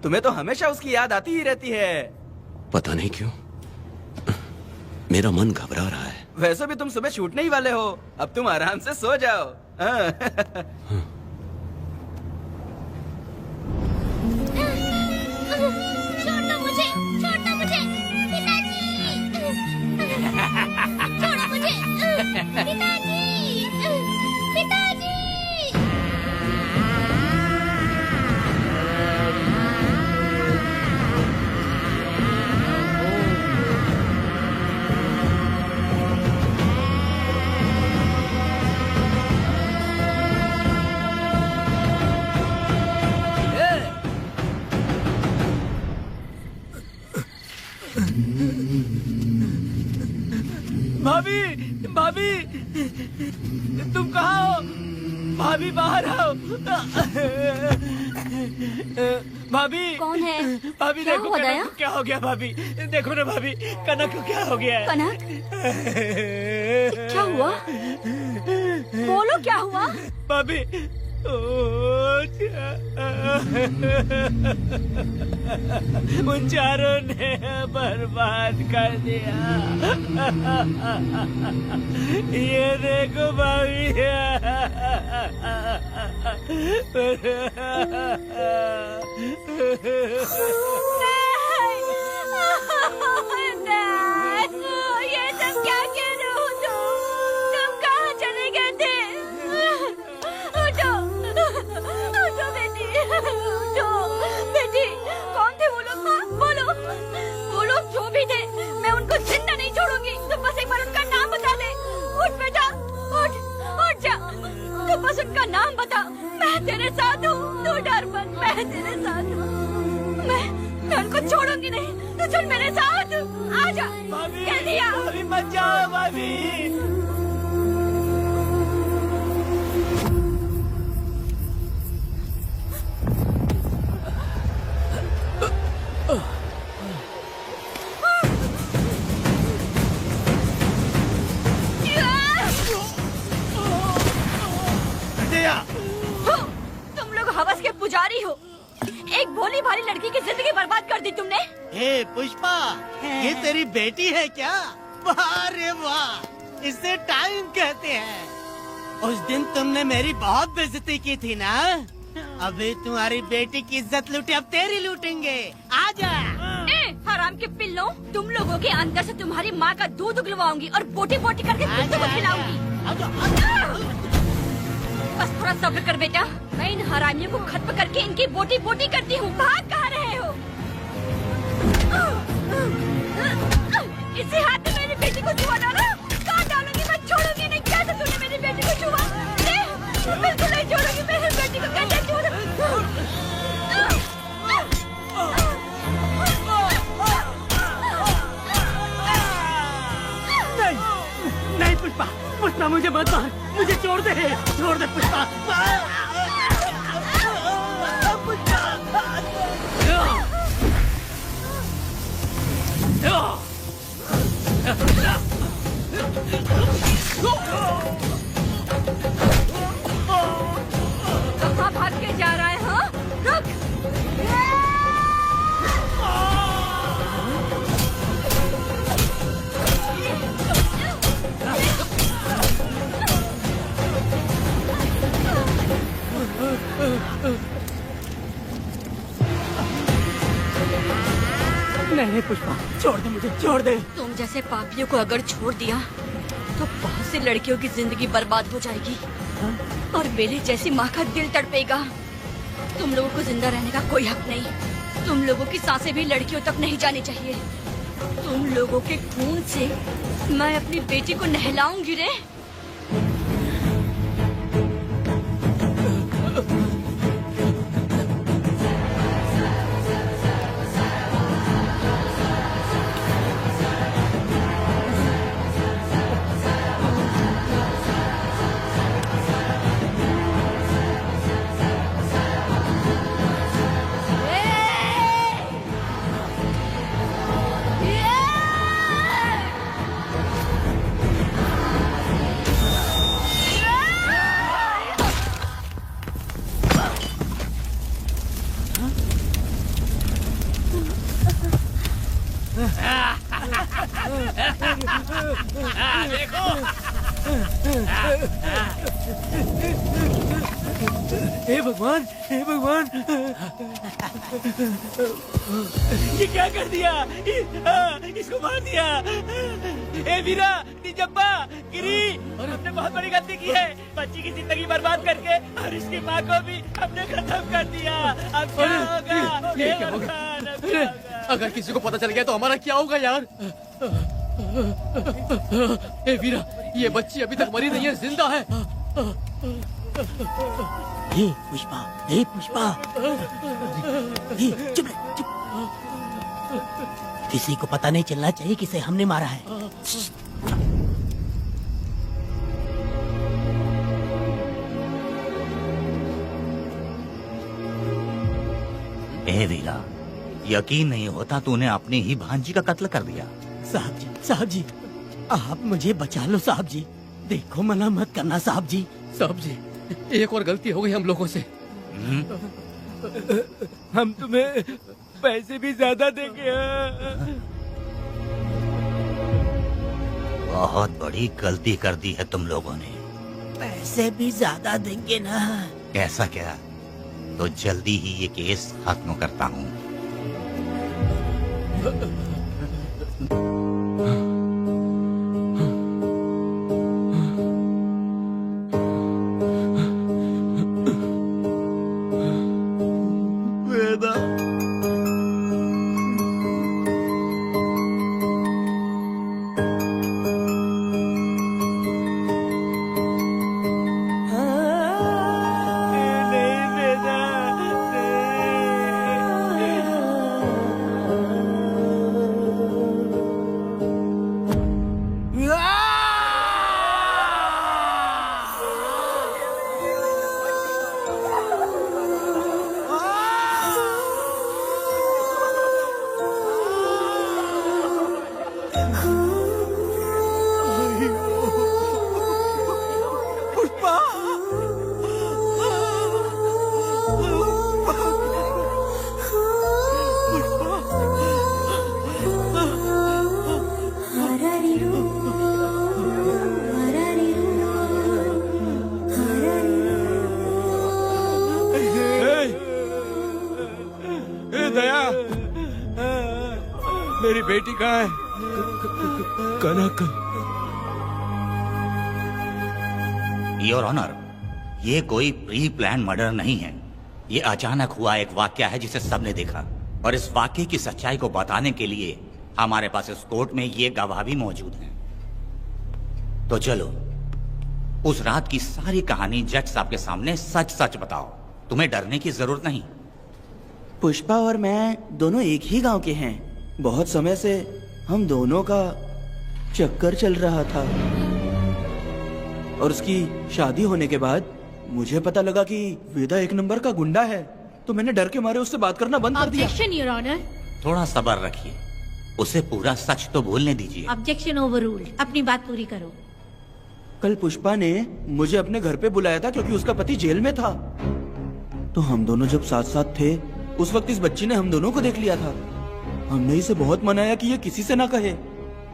तुम्हें तो हमेशा उसकी याद आती ही रहती है। पता नहीं क्यों मेरा मन घबरा रहा है। वैसे भी तुम सुबह छूटने ही वाले हो, अब तुम आराम से सो जाओ। छोड़ो मुझे, छोड़ो मुझे, पिताजी। छोड़ो मुझे, पिताजी, पिताजी। भाभी, भाभी, तुम कहाँ हो? भाभी बाहर आओ। भाभी कौन है? भाभी क्या देखो हुआ कनक दया? को क्या हो गया। भाभी देखो ना भाभी, कनक को क्या हो गया है। कनक, क्या हुआ? बोलो क्या हुआ? भाभी उन चारों ने बर्बाद कर दिया। ये देखो भाभी। ये सब क्या कह रहे हो तुम कहाँ चले गए थे? उठो उठो बेटी, उठो बेटी। कौन थे वो लोग? हाँ बोलो, वो लोग जो भी थे मैं उनको जिंदा नहीं छोड़ूंगी। तुम बस एक बार उनका नाम बता दे। उठ बेटा, उठ उठ जा, तू बस उनका नाम बता। मैं तेरे साथ हूँ, तू डर मत, मैं तेरे साथ हूँ। मैं उनको छोड़ूंगी नहीं, तू चल मेरे साथ। आजा कह दिया। भाभी मत जाओ भाभी। तुम लोग हवस के पुजारी हो। एक भोली भाली लड़की की जिंदगी बर्बाद कर दी तुमने। हे पुष्पा, ये तेरी बेटी है क्या? वाह रे वाह, इसे टाइम कहते हैं। उस दिन तुमने मेरी बहुत बेइज्जती की थी ना। अभी तुम्हारी बेटी की इज्जत लूटी, अब तेरी लूटेंगे। आजा। हराम के पिल्लों, तुम लोगों के अंदर से तुम्हारी माँ का दूध उगलवाऊंगी और बोटी बोटी करके कुत्तों को खिलाऊंगी। बस थोड़ा सब्र कर बेटा, मैं इन हरामियों को खत्म करके इनकी बोटी बोटी करती हूँ। भाग कहाँ रहे हो? इसी हाथ में मेरी बेटी को छुआ डाला। कहाँ डालूंगी, मैं छोड़ूंगी नहीं। कैसे तूने मेरी बेटी को छुआ? बिल्कुल नहीं छोड़ूंगी मेरी बेटी को। कैसे नहीं पुष्पा, पुष्पा मुझे मत मार, मुझे छोड़ दे पुष्पा। कहाँ भाग के जा रहा है? हाँ रुक। नहीं पुष्पा, छोड़ दे मुझे, छोड़ दे। तुम जैसे पापियों को अगर छोड़ दिया तो बहुत सी लड़कियों की जिंदगी बर्बाद हो जाएगी और मेरी जैसी माँ का दिल तड़पेगा। तुम लोगों को जिंदा रहने का कोई हक नहीं। तुम लोगों की सांसें भी लड़कियों तक नहीं जानी चाहिए। तुम लोगों के खून से मैं अपनी बेटी को नहलाऊंगी रे। देखो हे भगवान, हे भगवान, ये क्या कर दिया? इसको मार दिया। हे वीरा, निजब्बा, गिरी, हमने बहुत बड़ी गलती की है। बच्ची की जिंदगी बर्बाद करके और इसकी माँ को भी हमने खत्म कर दिया। अब क्या होगा? ये क्या होगा? अगर किसी को पता चल गया तो हमारा क्या होगा यार? ए वीरा, ये बच्ची अभी तक मरी नहीं है, जिंदा है। हे पुष्पा, हे पुष्पा, हे चुप रह, चुप। किसी को पता नहीं चलना चाहिए किसे हमने मारा है। ए वीरा, यकीन नहीं होता तूने अपनी ही भांजी का कत्ल कर दिया। साहब जी, आप मुझे बचा लो साहब जी। देखो मना मत करना साहब जी। साहब जी, एक और गलती हो गई हम लोगों से। हम तुम्हें पैसे भी ज्यादा देंगे। बहुत बड़ी गलती कर दी है तुम लोगों ने। पैसे भी ज्यादा देंगे ना? कैसा क्या, तो जल्दी ही ये केस खत्म करता हूँ। वेदा, दया, मेरी बेटी कहाँ है? कनक। योर ऑनर, ये कोई प्री प्लान मर्डर नहीं है। ये अचानक हुआ एक वाक्य है जिसे सबने देखा, और इस वाक्य की सच्चाई को बताने के लिए हमारे पास इस कोर्ट में ये गवाह भी मौजूद हैं। तो चलो, उस रात की सारी कहानी जज साहब के सामने सच सच बताओ। तुम्हें डरने की जरूरत नहीं। पुष्पा और मैं दोनों एक ही गांव के हैं। बहुत समय से हम दोनों का चक्कर चल रहा था, और उसकी शादी होने के बाद मुझे पता लगा कि वेदा एक नंबर का गुंडा है, तो मैंने डर के मारे उससे बात करना बंद कर दिया। Objection your honour. थोड़ा सब्र रखिए, उसे पूरा सच तो बोलने दीजिए। Objection overruled. अपनी बात पूरी करो। कल पुष्पा ने मुझे अपने घर पे बुलाया था क्योंकि उसका पति जेल में था। तो हम दोनों जब साथ साथ थे, उस वक्त इस बच्ची ने हम दोनों को देख लिया था। हमने इसे बहुत मनाया कि ये किसी से ना कहे,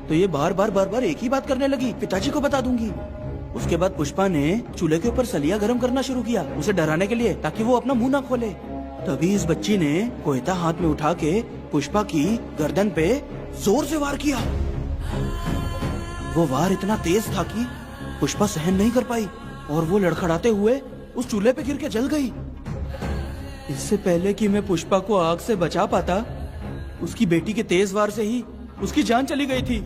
तो ये बार बार एक ही बात करने लगी, पिताजी को बता दूंगी। उसके बाद पुष्पा ने चूल्हे के ऊपर सलिया गर्म करना शुरू किया, उसे डराने के लिए, ताकि वो अपना मुंह ना खोले। तभी इस बच्ची ने कोयता हाथ में उठा के पुष्पा की गर्दन पे जोर से वार किया। वो वार इतना तेज था कि पुष्पा सहन नहीं कर पाई, और वो लड़खड़ाते हुए उस चूल्हे पे गिर के जल गई। इससे पहले कि मैं पुष्पा को आग से बचा पाता, उसकी बेटी के तेज वार से ही उसकी जान चली गई थी।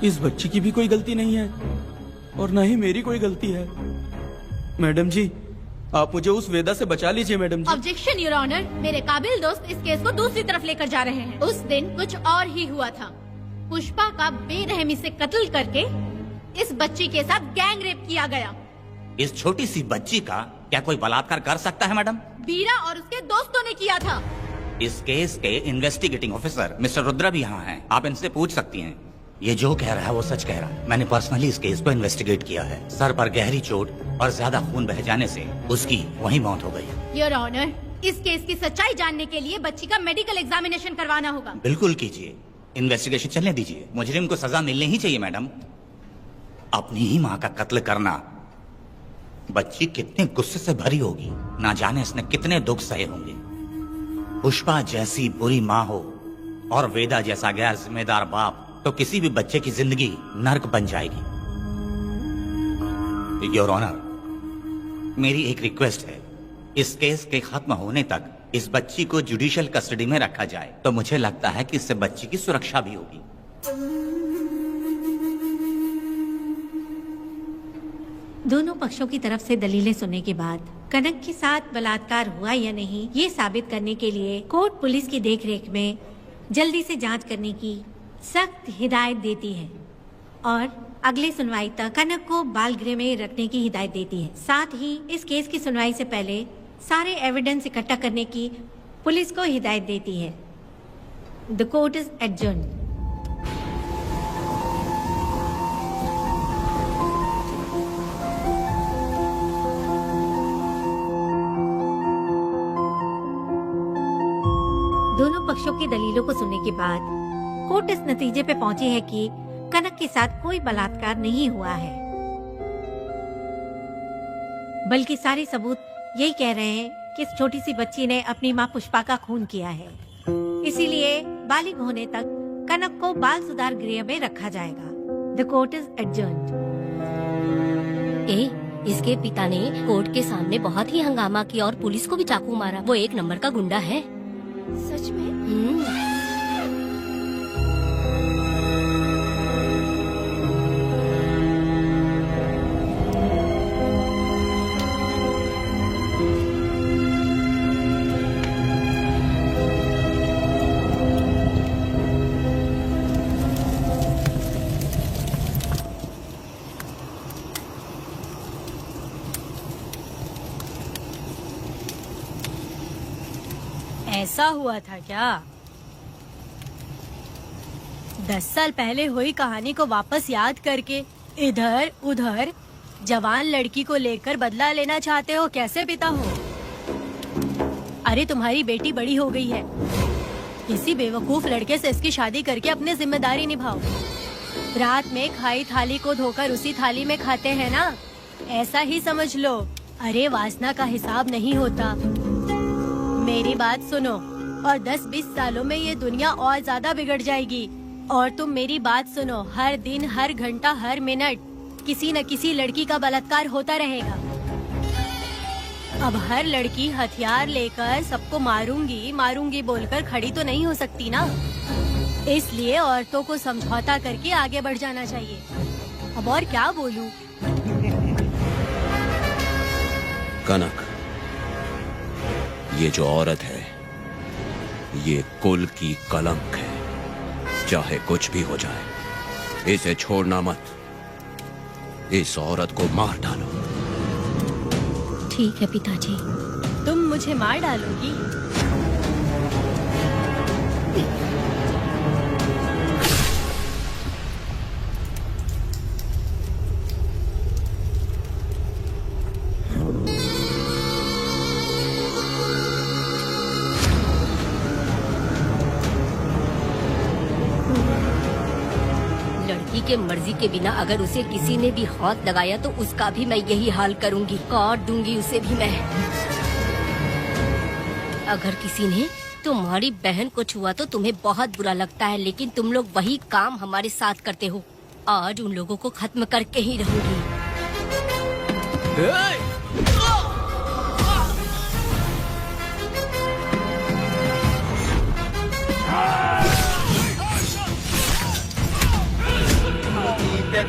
इस बच्ची की भी कोई गलती नहीं है, और न ही मेरी कोई गलती है। मैडम जी, आप मुझे उस वेदा से बचा लीजिए madam ji. Objection your honour. मेरे काबिल दोस्त इस केस को दूसरी तरफ लेकर जा रहे हैं। उस दिन कुछ और ही हुआ था। पुष्पा का बेरहमी से कत्ल करके इस बच्ची के साथ गैंग रेप किया गया। इस छोटी सी बच्ची का क्या कोई बलात्कार कर सकता है मैडम? बीरा और उसके दोस्तों ने किया था। इस केस के इन्वेस्टिगेटिंग ऑफिसर मिस्टर रुद्रा भी यहाँ हैं। आप इनसे पूछ सकती हैं। ये जो कह रहा है वो सच कह रहा है। मैंने पर्सनली इस केस को इन्वेस्टिगेट किया है। सर पर गहरी चोट और ज्यादा खून बह जाने से उसकी वहीं मौत हो गई। योर ऑनर, इस केस की सच्चाई जानने के लिए बच्ची का मेडिकल एग्जामिनेशन करवाना होगा। बिल्कुल कीजिए, इन्वेस्टिगेशन चलने दीजिए। मुजरिम को सजा मिलनी ही चाहिए मैडम। अपनी ही माँ का कत्ल करना, बच्ची कितने गुस्से से भरी होगी, ना जाने इसने कितने दुख सहे होंगे। पुष्पा जैसी बुरी माँ हो और वेदा जैसा गैर जिम्मेदार बाप, तो किसी भी बच्चे की जिंदगी नर्क बन जाएगी। योर ऑनर, मेरी एक रिक्वेस्ट है, इस केस के खत्म होने तक इस बच्ची को जुडिशियल कस्टडी में रखा जाए, तो मुझे लगता है कि इससे बच्ची की सुरक्षा भी होगी। दोनों पक्षों की तरफ से दलीलें सुनने के बाद कनक के साथ बलात्कार हुआ या नहीं, ये साबित करने के लिए कोर्ट पुलिस की देखरेख में जल्दी से जांच करने की सख्त हिदायत देती है, और अगले सुनवाई तक कनक को बाल गृह में रखने की हिदायत देती है। साथ ही इस केस की सुनवाई से पहले सारे एविडेंस इकट्ठा करने की पुलिस को हिदायत देती है। The court is adjourned. दोनों पक्षों की दलीलों को सुनने के बाद कोर्ट इस नतीजे पे पहुंची है कि कनक के साथ कोई बलात्कार नहीं हुआ है। बल्कि सारे सबूत यही कह रहे हैं कि इस छोटी सी बच्ची ने अपनी माँ पुष्पा का खून किया है। इसीलिए बालिग होने तक कनक को बाल सुधार गृह में रखा जाएगा। The court is adjourned. इसके पिता ने कोर्ट के सामने बहुत ही हंगामा किया और पुलिस को भी चाकू मारा। वो एक नंबर का गुंडा है। सच में? ऐसा हुआ था क्या? 10 साल पहले हुई कहानी को वापस याद करके इधर उधर जवान लड़की को लेकर बदला लेना चाहते हो? कैसे पिता हो? अरे तुम्हारी बेटी बड़ी हो गई है। किसी बेवकूफ लड़के से इसकी शादी करके अपनी जिम्मेदारी निभाओ। रात में खाई थाली को धोकर उसी थाली में खाते हैं ना, ऐसा ही समझ लो। अरे वासना का हिसाब नहीं होता। मेरी बात सुनो, और 10-20 सालों में ये दुनिया और ज्यादा बिगड़ जाएगी। और तुम मेरी बात सुनो, हर दिन, हर घंटा, हर मिनट किसी न किसी लड़की का बलात्कार होता रहेगा। अब हर लड़की हथियार लेकर सबको मारूंगी मारूंगी बोलकर खड़ी तो नहीं हो सकती ना। इसलिए औरतों को समझौता करके आगे बढ़ जाना चाहिए। अब और क्या बोलूं? कनक, ये जो औरत है ये कुल की कलंक है। चाहे कुछ भी हो जाए इसे छोड़ना मत। इस औरत को मार डालो। ठीक है पिताजी। तुम मुझे मार डालोगी? लड़की के मर्जी के बिना अगर उसे किसी ने भी हाथ लगाया तो उसका भी मैं यही हाल करूंगी। काट दूंगी उसे भी मैं। अगर किसी ने तुम्हारी बहन को छुआ तो तुम्हें बहुत बुरा लगता है, लेकिन तुम लोग वही काम हमारे साथ करते हो। आज उन लोगों को खत्म करके ही रहूंगी।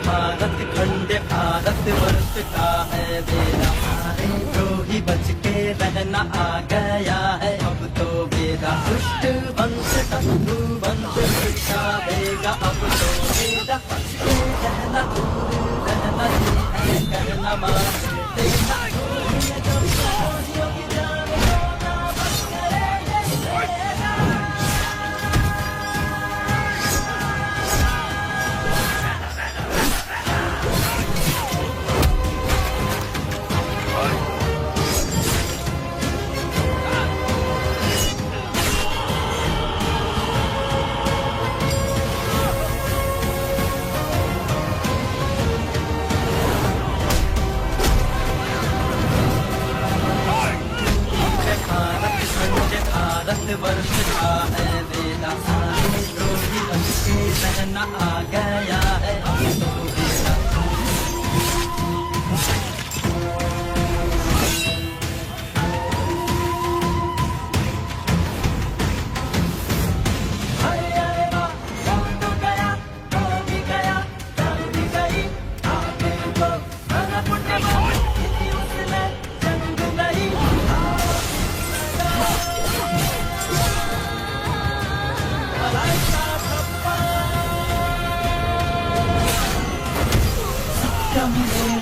भारत खंड भारत वर्ष का है बेड़ा, द्रोही बच के रहना आ गया है अब तो बेड़ा। दुष्ट वंश का वंश शिक्षा देगा अब तो बेड़ा। रहना दूर रहना करना मान देना। वर्ष का है बेड़ा, द्रोही बन के रहना आ गया है अब तो बेड़ा।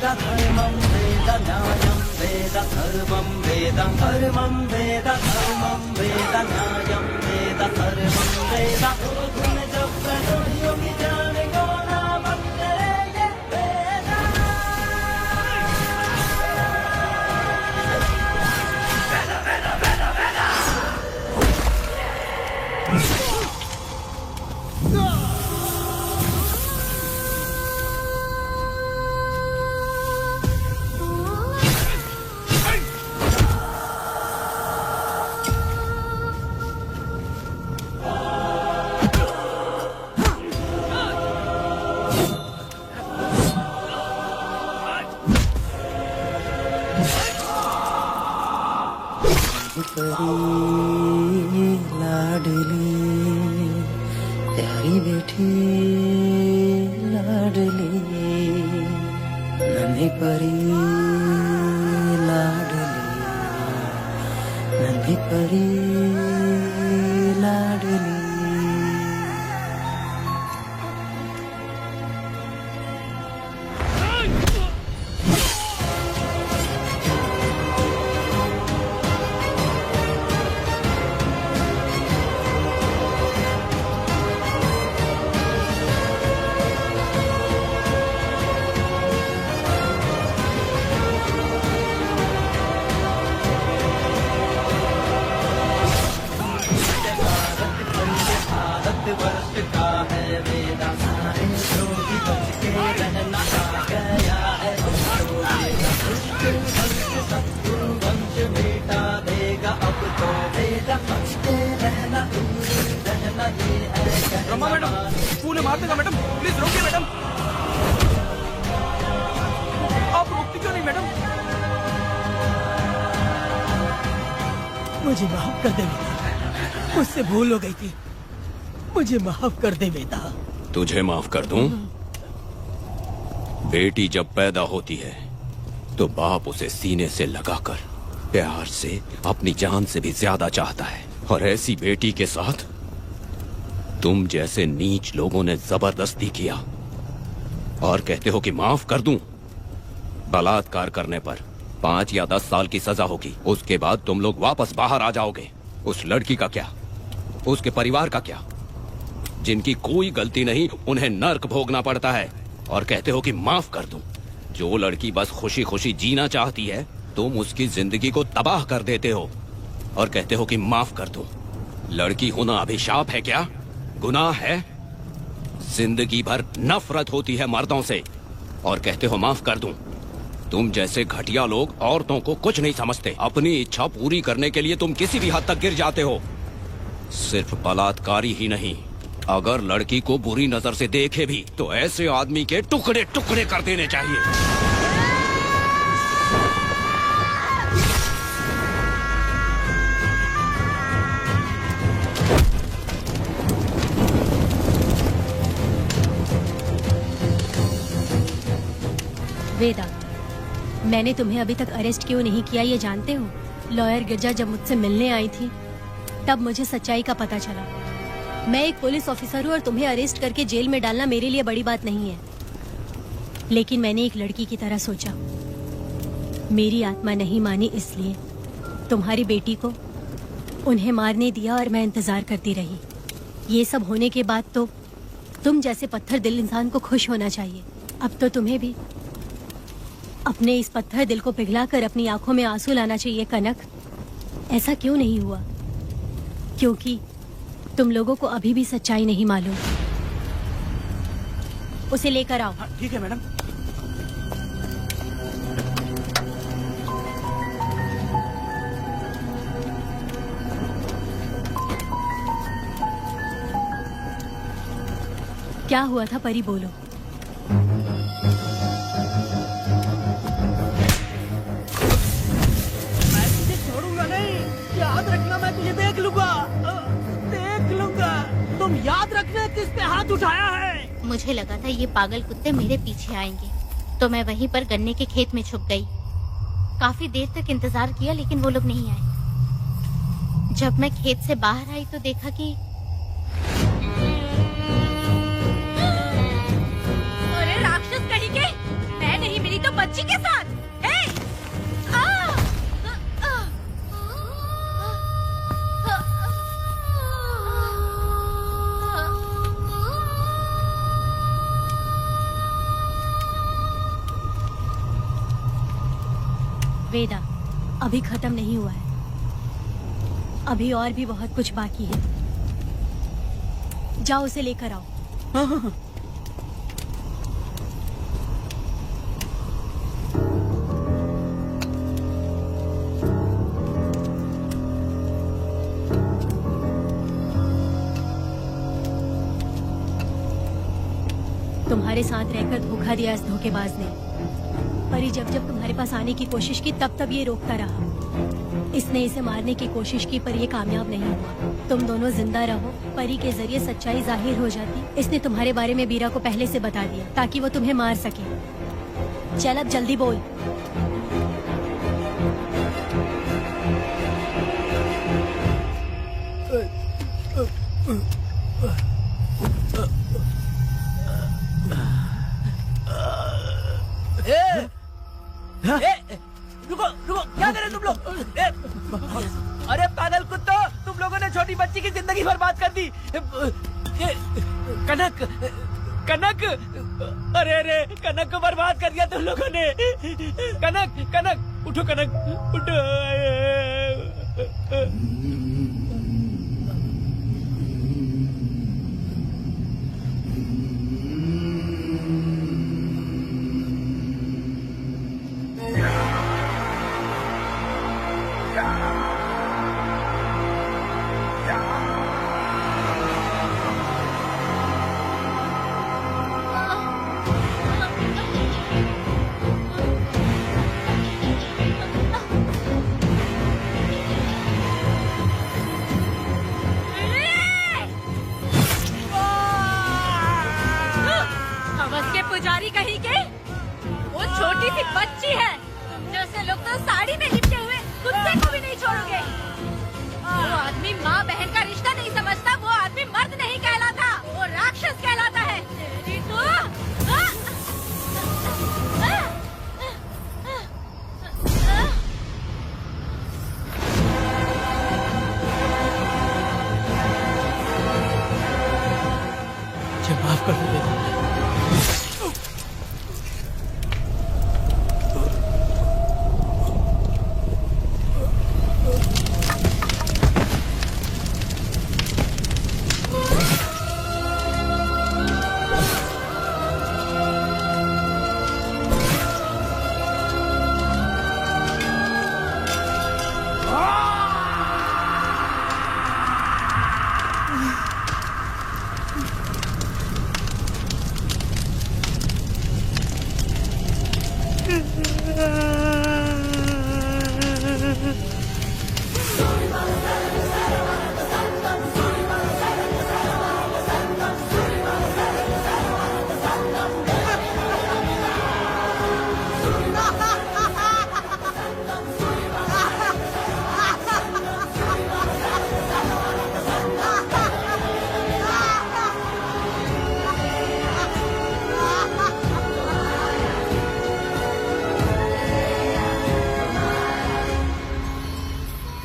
धर्मं वेद न्यायं वेद धर्मं वेद धर्मं वेद धर्मं वेद न्यायं वेद धर्मं वेद। गुण जब प्रयोगियों की जाने को नाम करेंगे वेद। परी लाडली प्यारी बेटी लाडली नन्ही परी लाडली नन्ही परी लाडली वर्ष का है वेदा सारे द्रोही बच के रहना आ गया है शत्रु वंश बेटा देगा अब तो वेदा बच के रहना दूर रहना ये है रमा मैडम उन्हें मार देगा मैडम, प्लीज रोकिए मैडम। आप रोकती क्यों नहीं मैडम? मुझे माफ कर दे बेटा, मुझसे भूल हो गई थी, मुझे माफ कर दे बेटा। तुझे माफ कर दूं? बेटी जब पैदा होती है तो बाप उसे सीने से लगाकर प्यार से अपनी जान से भी ज्यादा चाहता है, और ऐसी बेटी के साथ तुम जैसे नीच लोगों ने जबरदस्ती किया और कहते हो कि माफ कर दूं। बलात्कार करने पर 5 या 10 साल की सजा होगी, उसके बाद तुम लोग वापस बाहर आ जाओगे। उस लड़की का क्या, उसके परिवार का क्या, जिनकी कोई गलती नहीं उन्हें नर्क भोगना पड़ता है, और कहते हो कि माफ कर दूं। जो लड़की बस खुशी खुशी जीना चाहती है तुम उसकी जिंदगी को तबाह कर देते हो और कहते हो कि माफ कर दूं। लड़की होना अभिशाप है क्या, गुनाह है? जिंदगी भर नफरत होती है मर्दों से और कहते हो माफ कर दूं। तुम जैसे घटिया लोग औरतों को कुछ नहीं समझते। अपनी इच्छा पूरी करने के लिए तुम किसी भी हद तक गिर जाते हो। सिर्फ बलात्कारी ही नहीं, अगर लड़की को बुरी नजर से देखे भी तो ऐसे आदमी के टुकड़े टुकड़े कर देने चाहिए। वेदा, मैंने तुम्हें अभी तक अरेस्ट क्यों नहीं किया ये जानते हो? लॉयर गिरजा जब मुझसे मिलने आई थी तब मुझे सच्चाई का पता चला। मैं एक पुलिस ऑफिसर हूँ और तुम्हें अरेस्ट करके जेल में डालना मेरे लिए बड़ी बात नहीं है, लेकिन मैंने एक लड़की की तरह सोचा। मेरी आत्मा नहीं मानी, इसलिए तुम्हारी बेटी को उन्हें मारने दिया और मैं इंतजार करती रही। ये सब होने के बाद तो तुम जैसे पत्थर दिल इंसान को खुश होना चाहिए। अब तो तुम्हें भी अपने इस पत्थर दिल को पिघलाकर अपनी आंखों में आंसू लाना चाहिए। कनक, ऐसा क्यों नहीं हुआ? क्योंकि तुम लोगों को अभी भी सच्चाई नहीं मालूम। उसे लेकर आओ। ठीक है मैडम। क्या हुआ था परी, बोलो। मैं तुझे छोड़ूंगा नहीं, याद रखना, मैं तुझे देख लूंगा, देख लूंगा। तुम याद रखना किस पे हाथ उठाया है। मुझे लगा था ये पागल कुत्ते मेरे पीछे आएंगे, तो मैं वहीं पर गन्ने के खेत में छुप गई। काफी देर तक इंतजार किया लेकिन वो लोग नहीं आए। जब मैं खेत से बाहर आई तो देखा कि अरे राक्षस कहीं के, मैं नहीं मिली तो बच्ची के साथ। वेदा, अभी खत्म नहीं हुआ है, अभी और भी बहुत कुछ बाकी है। जाओ उसे लेकर आओ। हाँ हाँ हाँ। तुम्हारे साथ रहकर धोखा दिया इस धोखेबाज ने। परी जब जब तुम्हारे पास आने की कोशिश की तब तब ये रोकता रहा। इसने इसे मारने की कोशिश की पर ये कामयाब नहीं हुआ। तुम दोनों जिंदा रहो, परी के जरिए सच्चाई जाहिर हो जाती। इसने तुम्हारे बारे में बीरा को पहले से बता दिया ताकि वो तुम्हें मार सके। चल अब जल्दी बोल। रुको रुको, क्या करे तुम लोग? अरे पागल कुत्तो, तुम लोगों ने छोटी बच्ची की जिंदगी बर्बाद कर दी। कनक कनक, अरे अरे कनक को बर्बाद कर दिया तुम लोगों ने। कनक कनक उठो, कनक उठो। पुजारी कहीं के, वो छोटी सी बच्ची है। तुम जैसे लोग तो साड़ी में लिपटे हुए कुत्ते को भी नहीं छोड़ोगे। वो आदमी माँ बहन का रिश्ता नहीं समझता, वो आदमी मर्द नहीं कहलाता, वो राक्षस कहलाता है। तेरी तो माफ कर दो।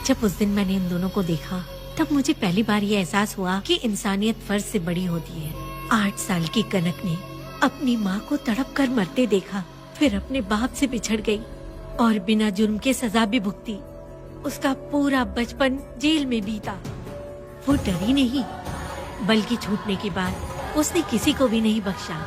जब उस दिन मैंने इन दोनों को देखा तब मुझे पहली बार ये एहसास हुआ कि इंसानियत फर्ज से बड़ी होती है। 8 साल की कनक ने अपनी माँ को तड़प कर मरते देखा, फिर अपने बाप से बिछड़ गई और बिना जुर्म के सजा भी भुगती। उसका पूरा बचपन जेल में बीता। वो डरी नहीं, बल्कि छूटने के बाद उसने किसी को भी नहीं बख्शा।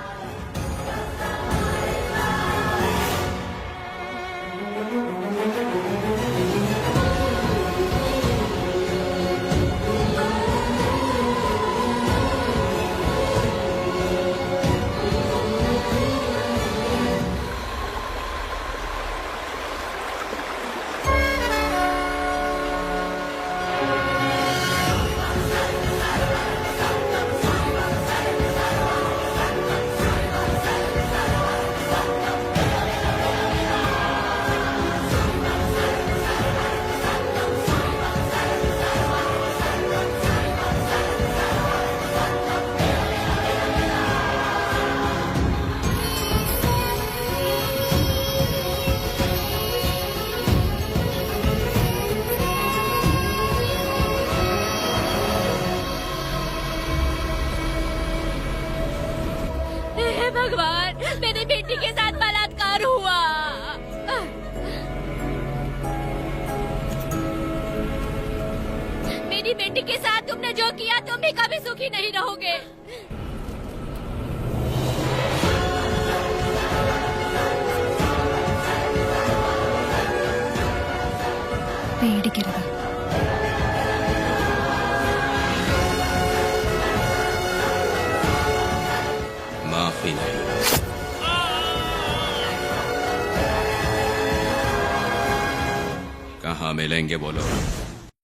भगवान, मेरी बेटी के साथ बलात्कार हुआ। मेरी बेटी के साथ तुमने जो किया तुम भी कभी सुखी नहीं रहोगे। पेड़ गिर गया। माफी नहीं। मिलेंगे वो लोग।